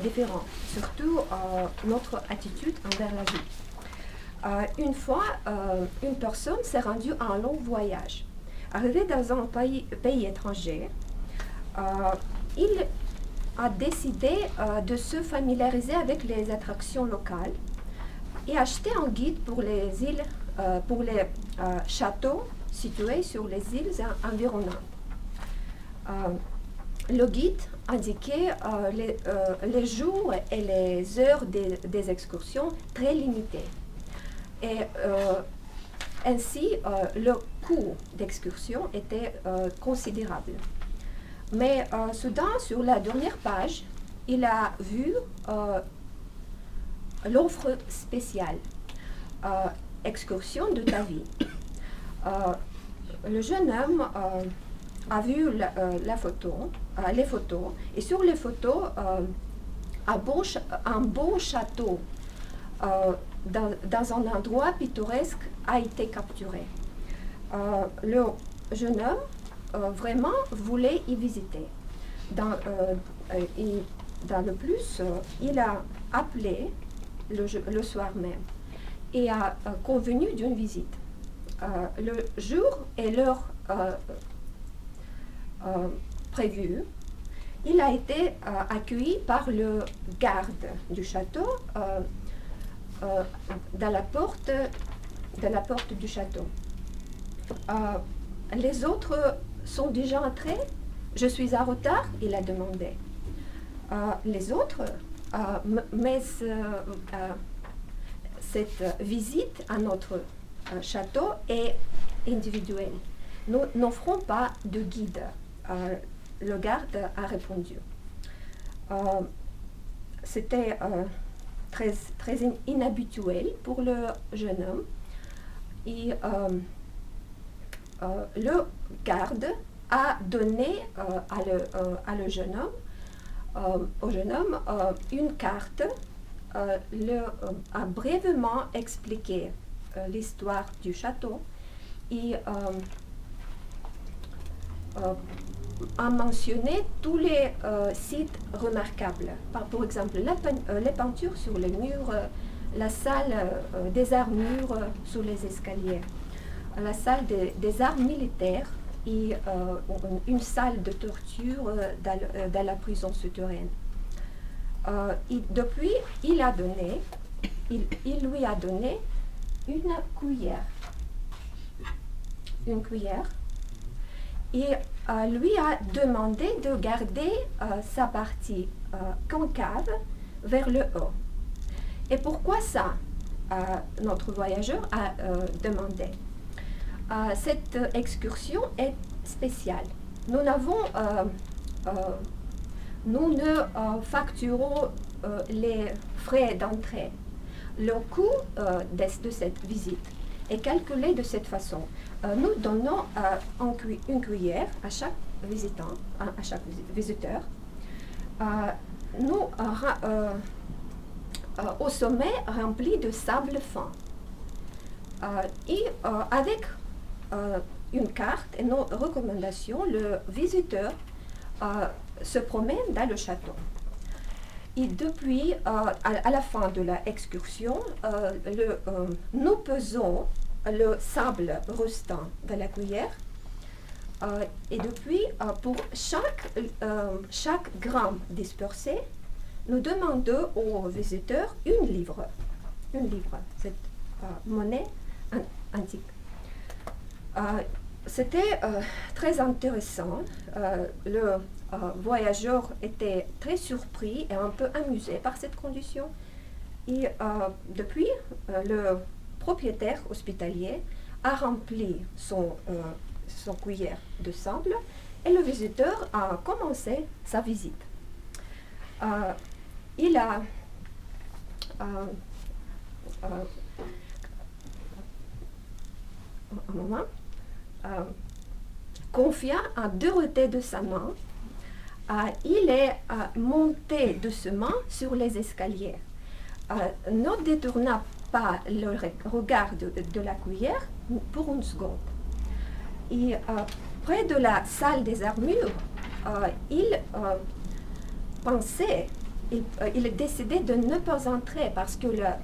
S15: différentes, surtout notre attitude envers la vie. Une fois, une personne s'est rendue à un long voyage. Arrivé dans un pays étranger, il a décidé de se familiariser avec les attractions locales et acheter un guide pour les îles, pour les châteaux situés sur les îles environnantes. Le guide indiquait les jours et les heures des excursions très limitées. Et ainsi, le coût d'excursion était considérable. Mais soudain, sur la dernière page, il a vu l'offre spéciale, excursion de ta vie. Le jeune homme a vu les photos, et sur les photos, un beau château dans un endroit pittoresque a été capturé. Le jeune homme vraiment voulait y visiter. Dans le plus, il a appelé le soir même et a convenu d'une visite. Le jour et l'heure prévus, il a été accueilli par le garde du château dans la porte du château. Les autres sont déjà entrés. Je suis en retard, il a demandé. Les autres, mais cette visite à notre château est individuelle. Nous n'offrons pas de guide. Le garde a répondu. C'était très inhabituel pour le jeune homme. Et le garde a donné au jeune homme une carte a brièvement expliqué l'histoire du château et a mentionné tous les sites remarquables. Par exemple, les peintures sur les murs, la salle des armures sous les escaliers, la salle des arts militaires et une salle de torture dans la prison souterraine. Et depuis, il lui a donné une cuillère. Et lui a demandé de garder sa partie concave vers le haut. Et pourquoi ça? Notre voyageur a demandé. Cette excursion est spéciale. Nous ne facturons les frais d'entrée. Le coût de cette visite est calculé de cette façon. Nous donnons une cuillère à chaque visiteur. Au sommet rempli de sable fin. Et avec une carte et nos recommandations, le visiteur se promène dans le château. Et depuis, à la fin de l'excursion, nous pesons le sable restant de la cuillère. Et depuis, pour chaque gramme dispersé, nous demandons aux visiteurs une livre, cette monnaie antique. C'était très intéressant. Le voyageur était très surpris et un peu amusé par cette condition. Et depuis, le propriétaire hospitalier a rempli son cuillère de sable et le visiteur a commencé sa visite. Il a un moment confia à Dorothée de sa main. Il est monté doucement sur les escaliers. Ne détourna pas le regard de la cuillère pour une seconde. Et près de la salle des armures, il décidait de ne pas entrer parce que la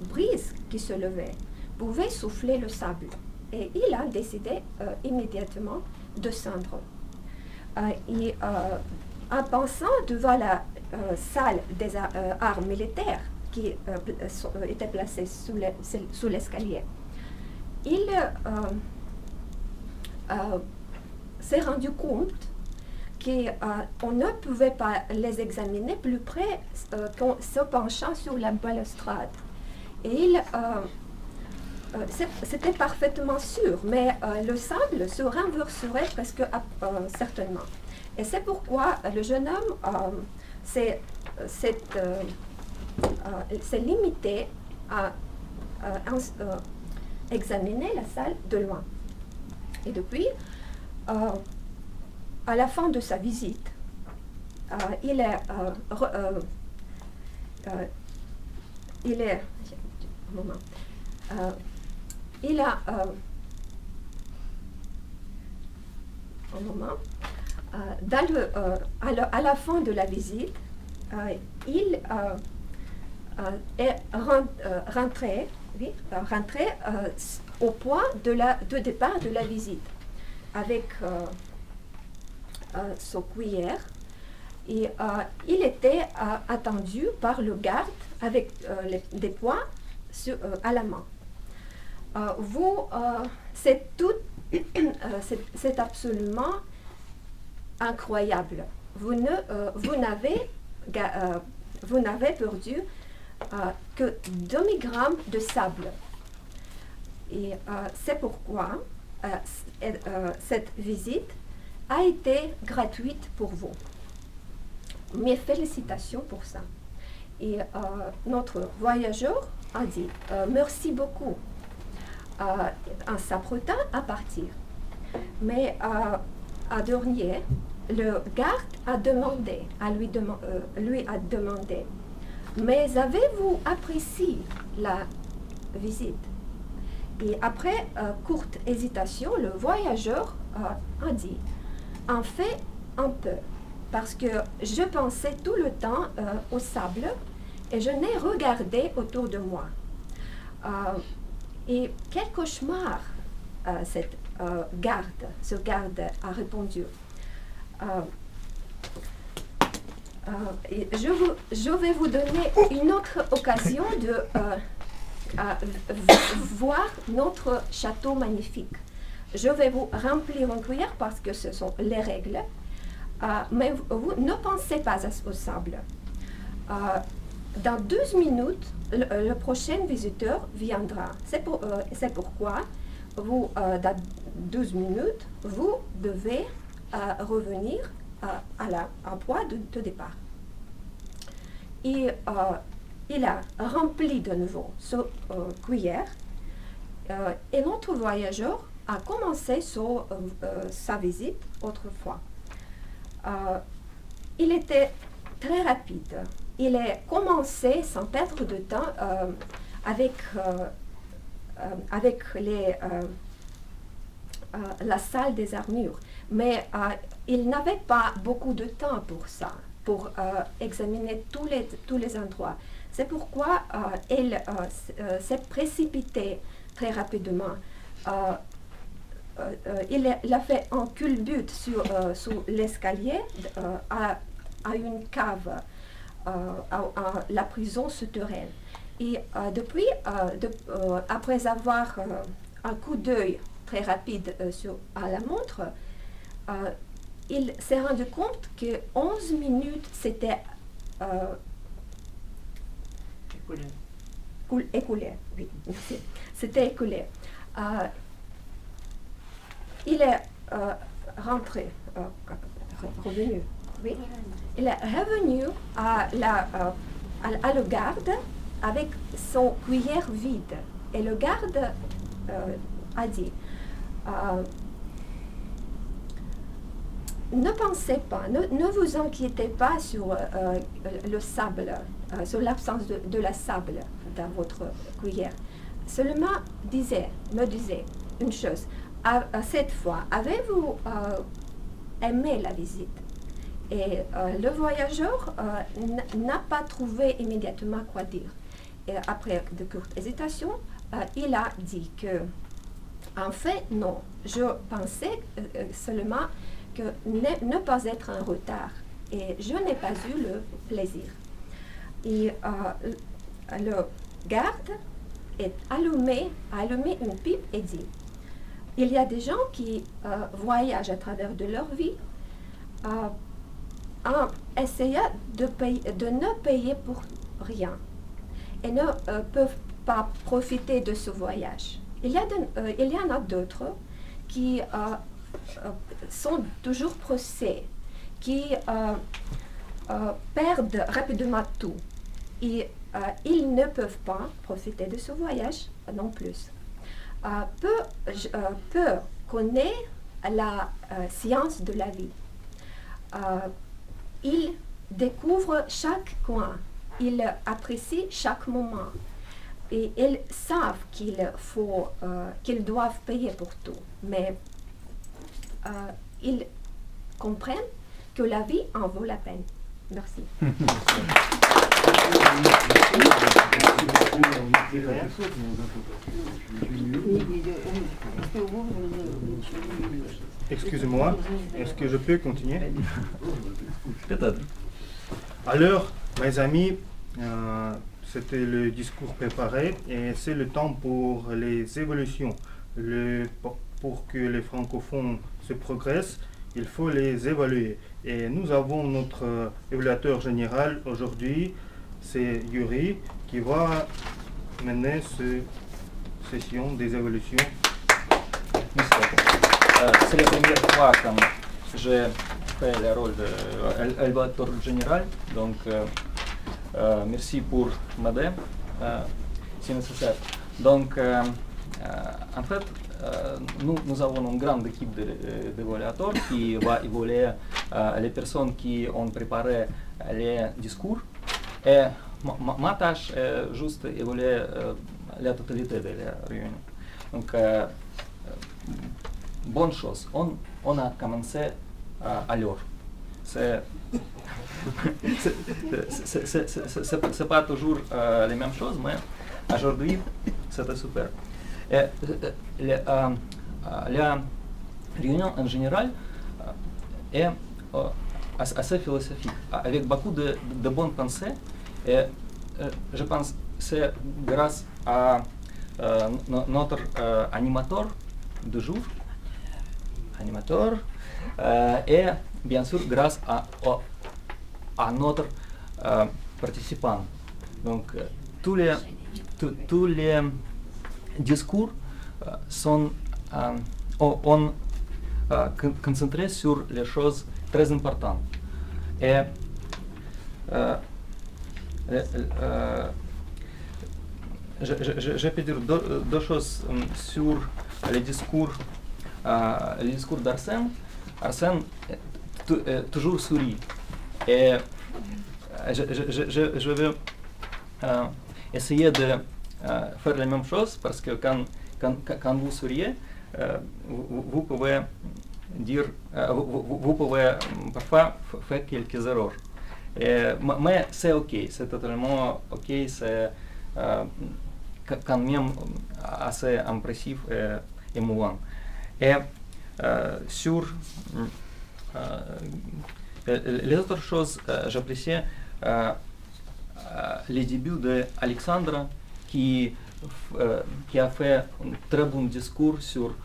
S15: brise qui se levait pouvait souffler le sable. Et il a décidé immédiatement de descendre. Et en pensant devant la salle des arts militaires qui était placée sous l'escalier, il s'est rendu compte qu'on ne pouvait pas les examiner plus près qu'en se penchant sur la balustrade. Et c'était parfaitement sûr, mais le sable se renverserait presque certainement. Et c'est pourquoi le jeune homme s'est limité à examiner la salle de loin. Et depuis, à la fin de sa visite, il à la fin de la visite, il est rentré au point de départ de la visite avec son cuillère et il était attendu par le garde avec des poids à la main. C'est absolument incroyable. Vous n'avez perdu que demi-gramme de sable. Et c'est pourquoi cette visite a été gratuite pour vous. Mes félicitations pour ça. Et notre voyageur a dit merci beaucoup en s'apprêtant à partir. Mais à dernier, le garde a demandé, lui a demandé mais avez-vous apprécié la visite? Et après courte hésitation, le voyageur a dit, en fait, un peu, parce que je pensais tout le temps au sable et je n'ai regardé autour de moi. Et quel cauchemar cette ce garde a répondu. Je vais vous donner une autre occasion de voir notre château magnifique. Je vais vous remplir une cuillère parce que ce sont les règles, mais vous ne pensez pas au sable. Dans 12 minutes, le prochain visiteur viendra. C'est pourquoi, dans 12 minutes, vous devez revenir à point de départ. Et il a rempli de nouveau sa cuillère et notre voyageur a commencé sa visite autrefois. Il était très rapide. Il a commencé sans perdre de temps avec la salle des armures. Mais il n'avait pas beaucoup de temps pour ça, pour examiner tous les endroits. C'est pourquoi il s'est précipité très rapidement. Il a fait un culbute sur l'escalier à une cave, à la prison souterraine. Et depuis, après avoir un coup d'œil très rapide à la montre, il s'est rendu compte que 11 minutes s'étaient écoulées. Oui, merci. C'était écoulé. Il est revenu. Oui. Il est revenu à le garde avec son cuillère vide. Et le garde a dit, ne pensez pas, ne vous inquiétez pas sur le sable, sur l'absence de la sable dans votre cuillère. Seulement me disait une chose. Cette fois, avez-vous aimé la visite? Et le voyageur n'a pas trouvé immédiatement quoi dire. Et après de courtes hésitations, il a dit que, en fait, non. Je pensais seulement que ne pas être en retard. Et je n'ai pas eu le plaisir. Et le garde a allumé une pipe et dit, il y a des gens qui voyagent à travers de leur vie en essayant de ne payer pour rien et ne peuvent pas profiter de ce voyage. Il y en a d'autres qui sont toujours pressés, qui perdent rapidement tout et ils ne peuvent pas profiter de ce voyage non plus. Peu connaît la science de la vie. Ils découvrent chaque coin, ils apprécient chaque moment et ils savent qu'ils doivent payer pour tout. Mais ils comprennent que la vie en vaut la peine. Merci.
S1: Excusez-moi, est-ce que je peux continuer?
S12: Peut-être.
S1: Alors, mes amis, c'était le discours préparé et c'est le temps pour les évolutions. Pour que les francophones se progressent, il faut les évaluer. Et nous avons notre évaluateur général aujourd'hui, c'est Yuri, qui va mener cette session des évolutions.
S12: C'est la première fois que j'ai fait le rôle d'évaluateur général, donc merci pour m'aider si nécessaire. Donc, en fait, nous avons une grande équipe d'évaluateurs qui va évaluer les personnes qui ont préparé les discours. Et ma tâche est juste évaluer la totalité de la réunion. Donc, bonne chose, on a commencé à l'heure. C'est pas toujours les mêmes choses, mais aujourd'hui, c'était super. Et, la réunion en général est assez philosophique, avec beaucoup de bonnes pensées. Et je pense que c'est grâce à notre animateur du jour, et bien sûr grâce à notre participant. Donc tous les discours sont concentrés sur les choses très importantes. Et je peux dire deux choses sur le discours d'Arsène. Arsène toujours sourit. Et je vais essayer de faire la même chose parce que quand vous souriez, vous pouvez dire, vous pouvez parfois faire quelques erreurs. Mais c'est ok, c'est totalement ok, c'est quand même assez impressif et émouvant. Et sur les autres choses, j'appréciais les débuts d'Alexandra qui a fait un très bon discours sur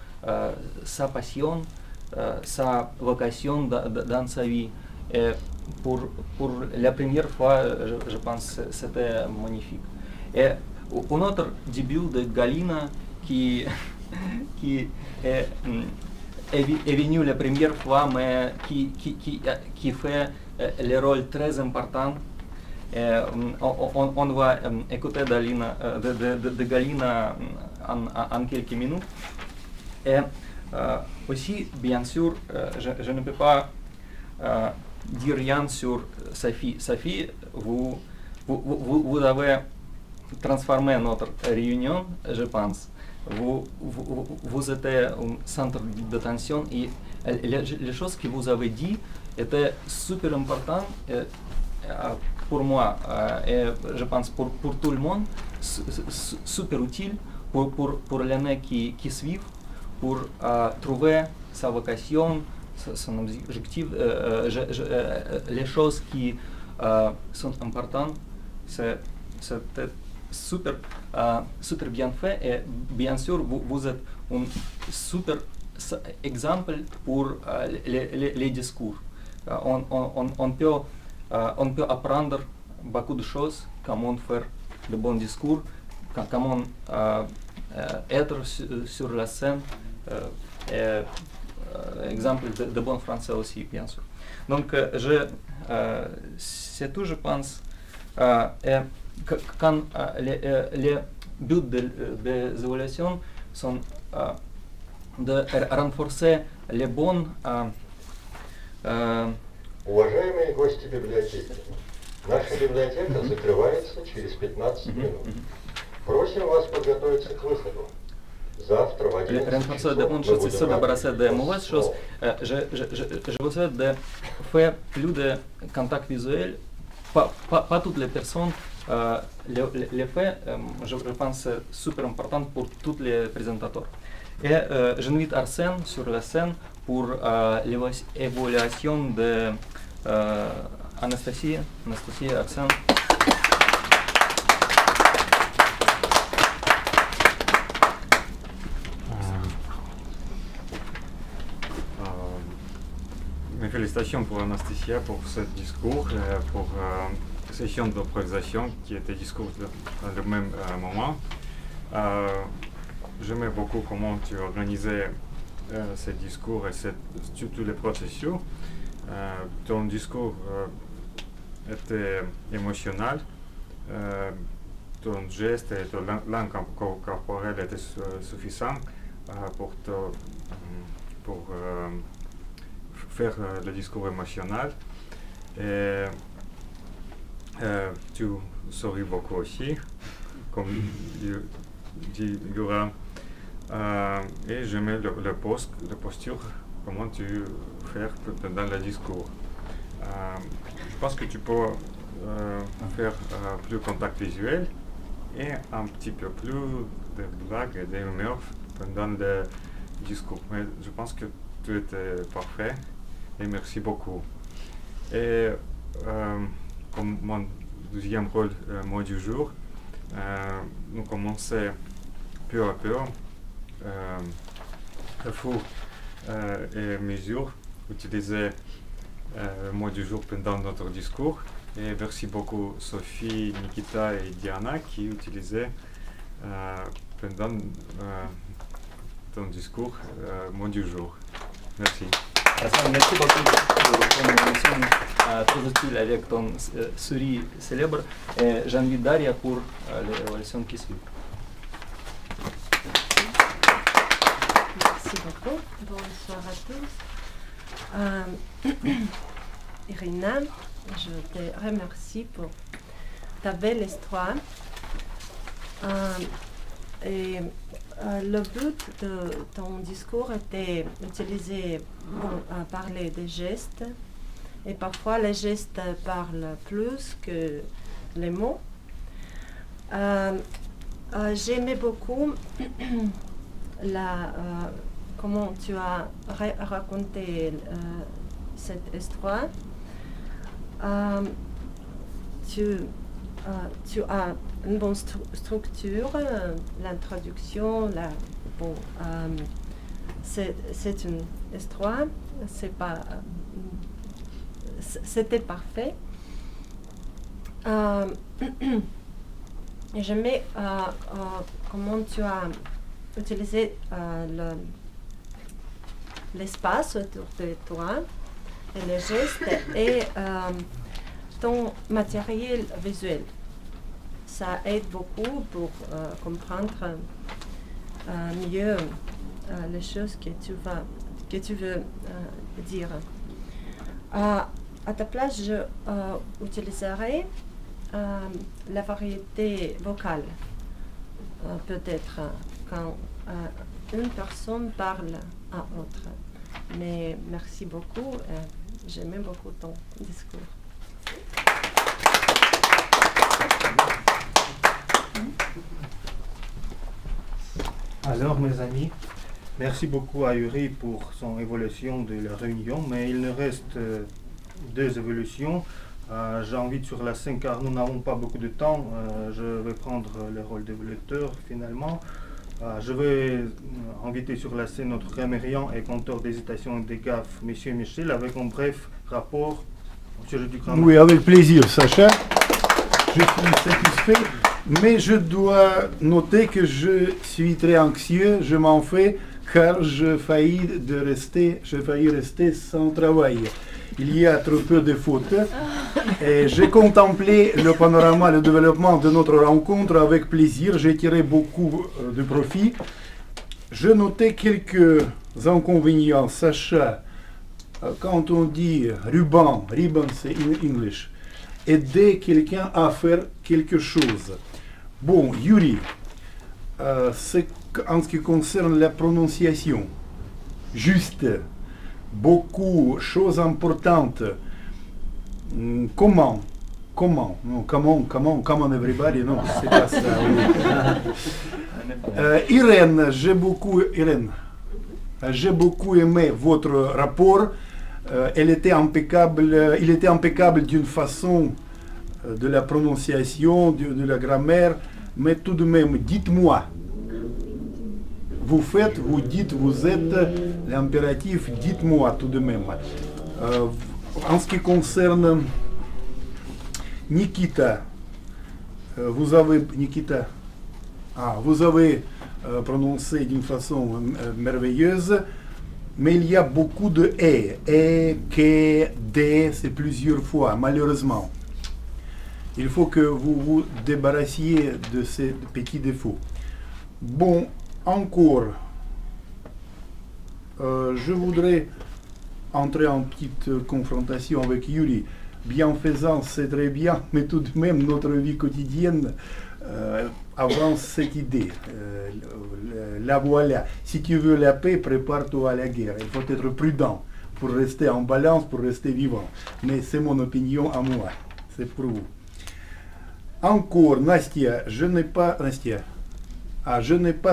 S12: sa passion, sa vocation dans sa vie. Et pour la première fois, je pense que c'était magnifique. Et un autre début de Galina qui est venu la première fois, mais qui fait le rôle très important. On va écouter de Galina en quelques minutes. Et aussi, bien sûr, je ne peux pas dire rien sur Sophie. Sophie, vous avez transformé notre réunion, je pense. Vous êtes un centre d'attention et les choses que vous avez dit étaient super importantes pour moi et je pense pour tout le monde, super utile pour l'année qui suit, pour trouver sa vocation, son objectif, les choses qui sont importantes. C'était super bien fait et bien sûr vous êtes un super exemple pour les discours. On peut apprendre beaucoup de choses, comment faire de bons discours, comment être sur la scène, et exemple de bon français aussi, bien sûr. Donc c'est tout, je pense. Et quand les buts des évaluations sont de renforcer les bons.
S16: Уважаемые гости библиотеки, наша библиотека закрывается через 15 минут. Просим вас подготовиться к выходу. Завтра в 11 часов мы будем
S12: Je vous souhaite de faire plus de contact visuel, pas toutes les personnes. Les faits, je pense, c'est super important pour tous les présentateurs. Et j'invite Arsène sur la scène pour l'évaluation de Anastasie, Arsène.
S9: Mes félicitations pour Anastasia pour ce discours, pour session d'improvisation qui était discours dans le même moment. J'aimais beaucoup comment tu organisais ce discours et tous les processus. Ton discours était émotionnel, ton geste et ton langue corporelle étaient suffisants pour faire le discours émotionnel. Et Tu souris beaucoup aussi, comme dit Yura. Et j'aimais la posture, comment tu fais dans le discours. Je pense que tu peux faire plus contact visuel et un petit peu plus de blagues et d'humeur pendant le discours. Mais je pense que tu étais parfait et merci beaucoup. Et comme mon deuxième rôle, mot du jour, nous commençons peu à peu à faire et mesure, utiliser le mot du jour pendant notre discours. Et merci beaucoup Sophie, Nikita et Diana qui utilisaient pendant ton discours mot du jour. Merci.
S12: Merci beaucoup pour ton émission très utile avec ton souris célèbre. Et j'invite Daria pour l'évaluation qui suit.
S13: Merci beaucoup. Bonsoir à tous. Irina, je te remercie pour ta belle histoire. Le but de ton discours était d'utiliser, parler des gestes. Et parfois, les gestes parlent plus que les mots. J'aimais beaucoup comment tu as raconté cette histoire. Tu as une bonne structure, l'introduction, c'est une histoire, c'était parfait. J'aimais comment tu as utilisé l'espace autour de toi, et les gestes et ton matériel visuel. Ça aide beaucoup pour comprendre mieux les choses que tu veux dire. À ta place, je utiliserai la variété vocale. Peut-être quand une personne parle à l'autre. Mais merci beaucoup. J'aimais beaucoup ton discours.
S1: Alors mes amis, merci beaucoup à Yuri pour son évolution de la réunion, mais il nous reste deux évolutions. J'invite sur la scène car nous n'avons pas beaucoup de temps. Je vais prendre le rôle d'évoluteur finalement. Je vais inviter sur la scène notre grammairien et compteur d'hésitation et des gaffes, M. Michel, avec un bref rapport au sujet du grammaire.
S10: Oui, avec plaisir, Sacha. Je suis satisfait, mais je dois noter que je suis très anxieux, je m'en fais, car je faillis rester sans travail. Il y a trop peu de fautes. Et j'ai contemplé le panorama, le développement de notre rencontre avec plaisir. J'ai tiré beaucoup de profit. Je notais quelques inconvénients. Sacha, quand on dit ruban c'est in English, aider quelqu'un à faire quelque chose. Bon, Yuri, en ce qui concerne la prononciation, juste, beaucoup de choses importantes. Comment everybody, non, c'est pas ça. Irène, j'ai beaucoup aimé votre rapport. Il était impeccable d'une façon de la prononciation, de la grammaire, mais tout de même, dites-moi. Vous faites, vous dites, vous êtes, l'impératif, dites-moi tout de même. En ce qui concerne Nikita, vous avez prononcé d'une façon merveilleuse, mais il y a beaucoup de et, que, de, c'est plusieurs fois, malheureusement. Il faut que vous vous débarrassiez de ces petits défauts. Bon, encore, je voudrais entrer en petite confrontation avec Yuri. bienfaisance, c'est très bien, mais tout de même, notre vie quotidienne avance cette idée. La voilà. Si tu veux la paix, prépare-toi à la guerre. Il faut être prudent pour rester en balance, pour rester vivant. Mais c'est mon opinion à moi. C'est pour vous. Encore, Nastia, je n'ai pas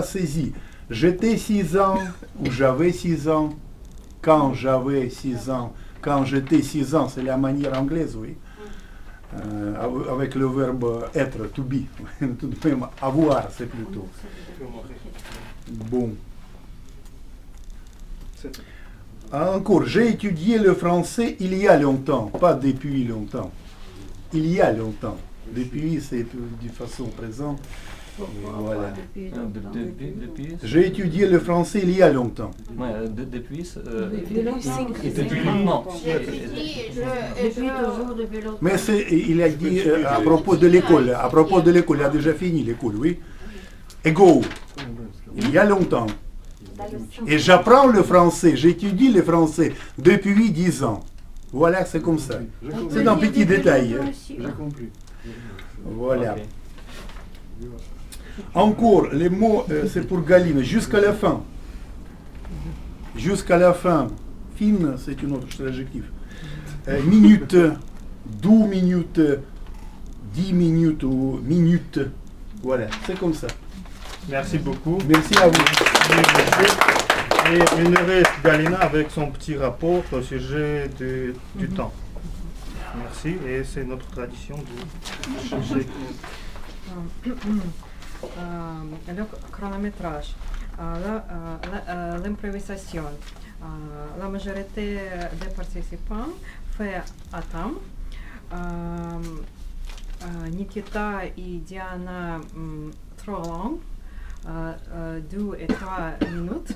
S10: saisi. J'étais 6 ans ou j'avais 6 ans. Quand j'avais 6 ans, quand j'étais 6 ans, c'est la manière anglaise, oui. Avec le verbe être, to be. Tout de même, avoir, c'est plutôt. Bon. Encore, j'ai étudié le français il y a longtemps, pas depuis longtemps. Il y a longtemps. Depuis, c'est de façon présente. Voilà. J'ai étudié le français il y a longtemps.
S12: Depuis
S8: maintenant.
S10: Mais il a dit à propos de l'école. À propos de l'école, il a déjà fini l'école, oui. Ego. Il y a longtemps. Et j'apprends le français, j'étudie le français depuis 10 ans. Voilà, c'est comme ça. C'est un petit détail.
S4: J'ai compris.
S10: Voilà. Encore, les mots, c'est pour Galine, jusqu'à la fin. Jusqu'à la fin. Fin, c'est une autre adjectif. Minute, 12 minutes, 10 minutes ou minutes. Voilà, c'est comme ça.
S1: Merci beaucoup.
S10: Merci à vous.
S1: Et il nous reste Galina avec son petit rapport au sujet du temps. Merci, et c'est notre tradition de chercher.
S7: Le chronométrage, l'improvisation. La majorité des participants fait à temps. Nikita et Diana trop long, 2 et 3 minutes.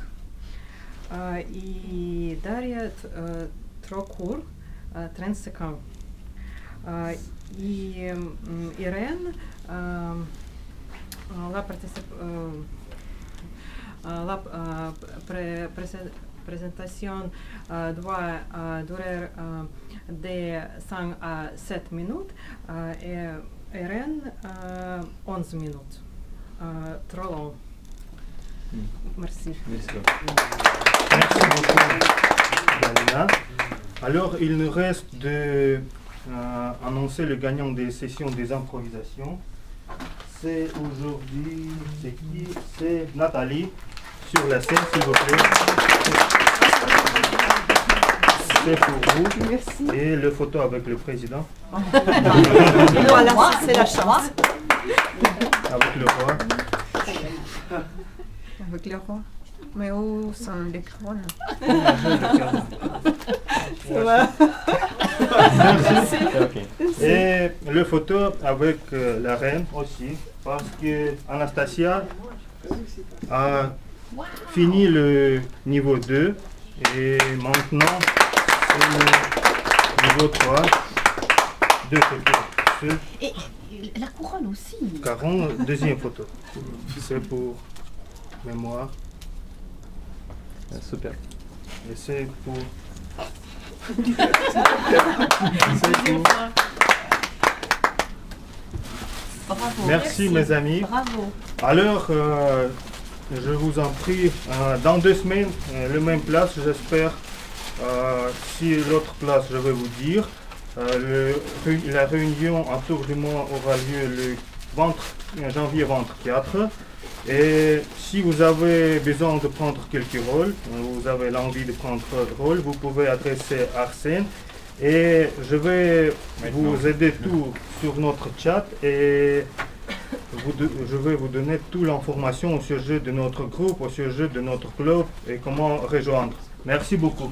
S7: Et Daria trop court, 30 secondes. Et Irène, la présentation doit durer de 5 à 7 minutes et Irène 11 minutes. Trop long. Merci.
S1: Merci beaucoup, Galina. Alors, il nous reste de annoncer le gagnant des sessions des improvisations. C'est aujourd'hui, c'est qui? C'est Nathalie, sur la scène, s'il vous plaît. C'est pour vous.
S2: Merci.
S1: Et le photo avec le président.
S2: Voilà, c'est la chance.
S1: Avec le roi.
S2: Avec le roi. Mais où sont les couronnes?
S1: Ça va. Merci. Et le photo avec la reine aussi, parce que Anastasia a fini le niveau 2 et maintenant c'est le niveau 3. 2 photos.
S8: Et la couronne aussi.
S1: Deuxième photo. C'est pour mémoire.
S12: Super.
S1: Et c'est pour...
S8: Bravo.
S1: Merci mes amis.
S8: Bravo.
S1: Alors, je vous en prie, dans 2 semaines, la même place, j'espère. Si l'autre place, je vais vous dire. La réunion en tour du mois aura lieu le janvier 24. Et si vous avez besoin de prendre quelques rôles, vous avez l'envie de prendre rôle, vous pouvez adresser Arsène. Et je vais vous aider tout sur notre chat et je vais vous donner toute l'information au sujet de notre groupe, au sujet de notre club et comment rejoindre. Merci beaucoup.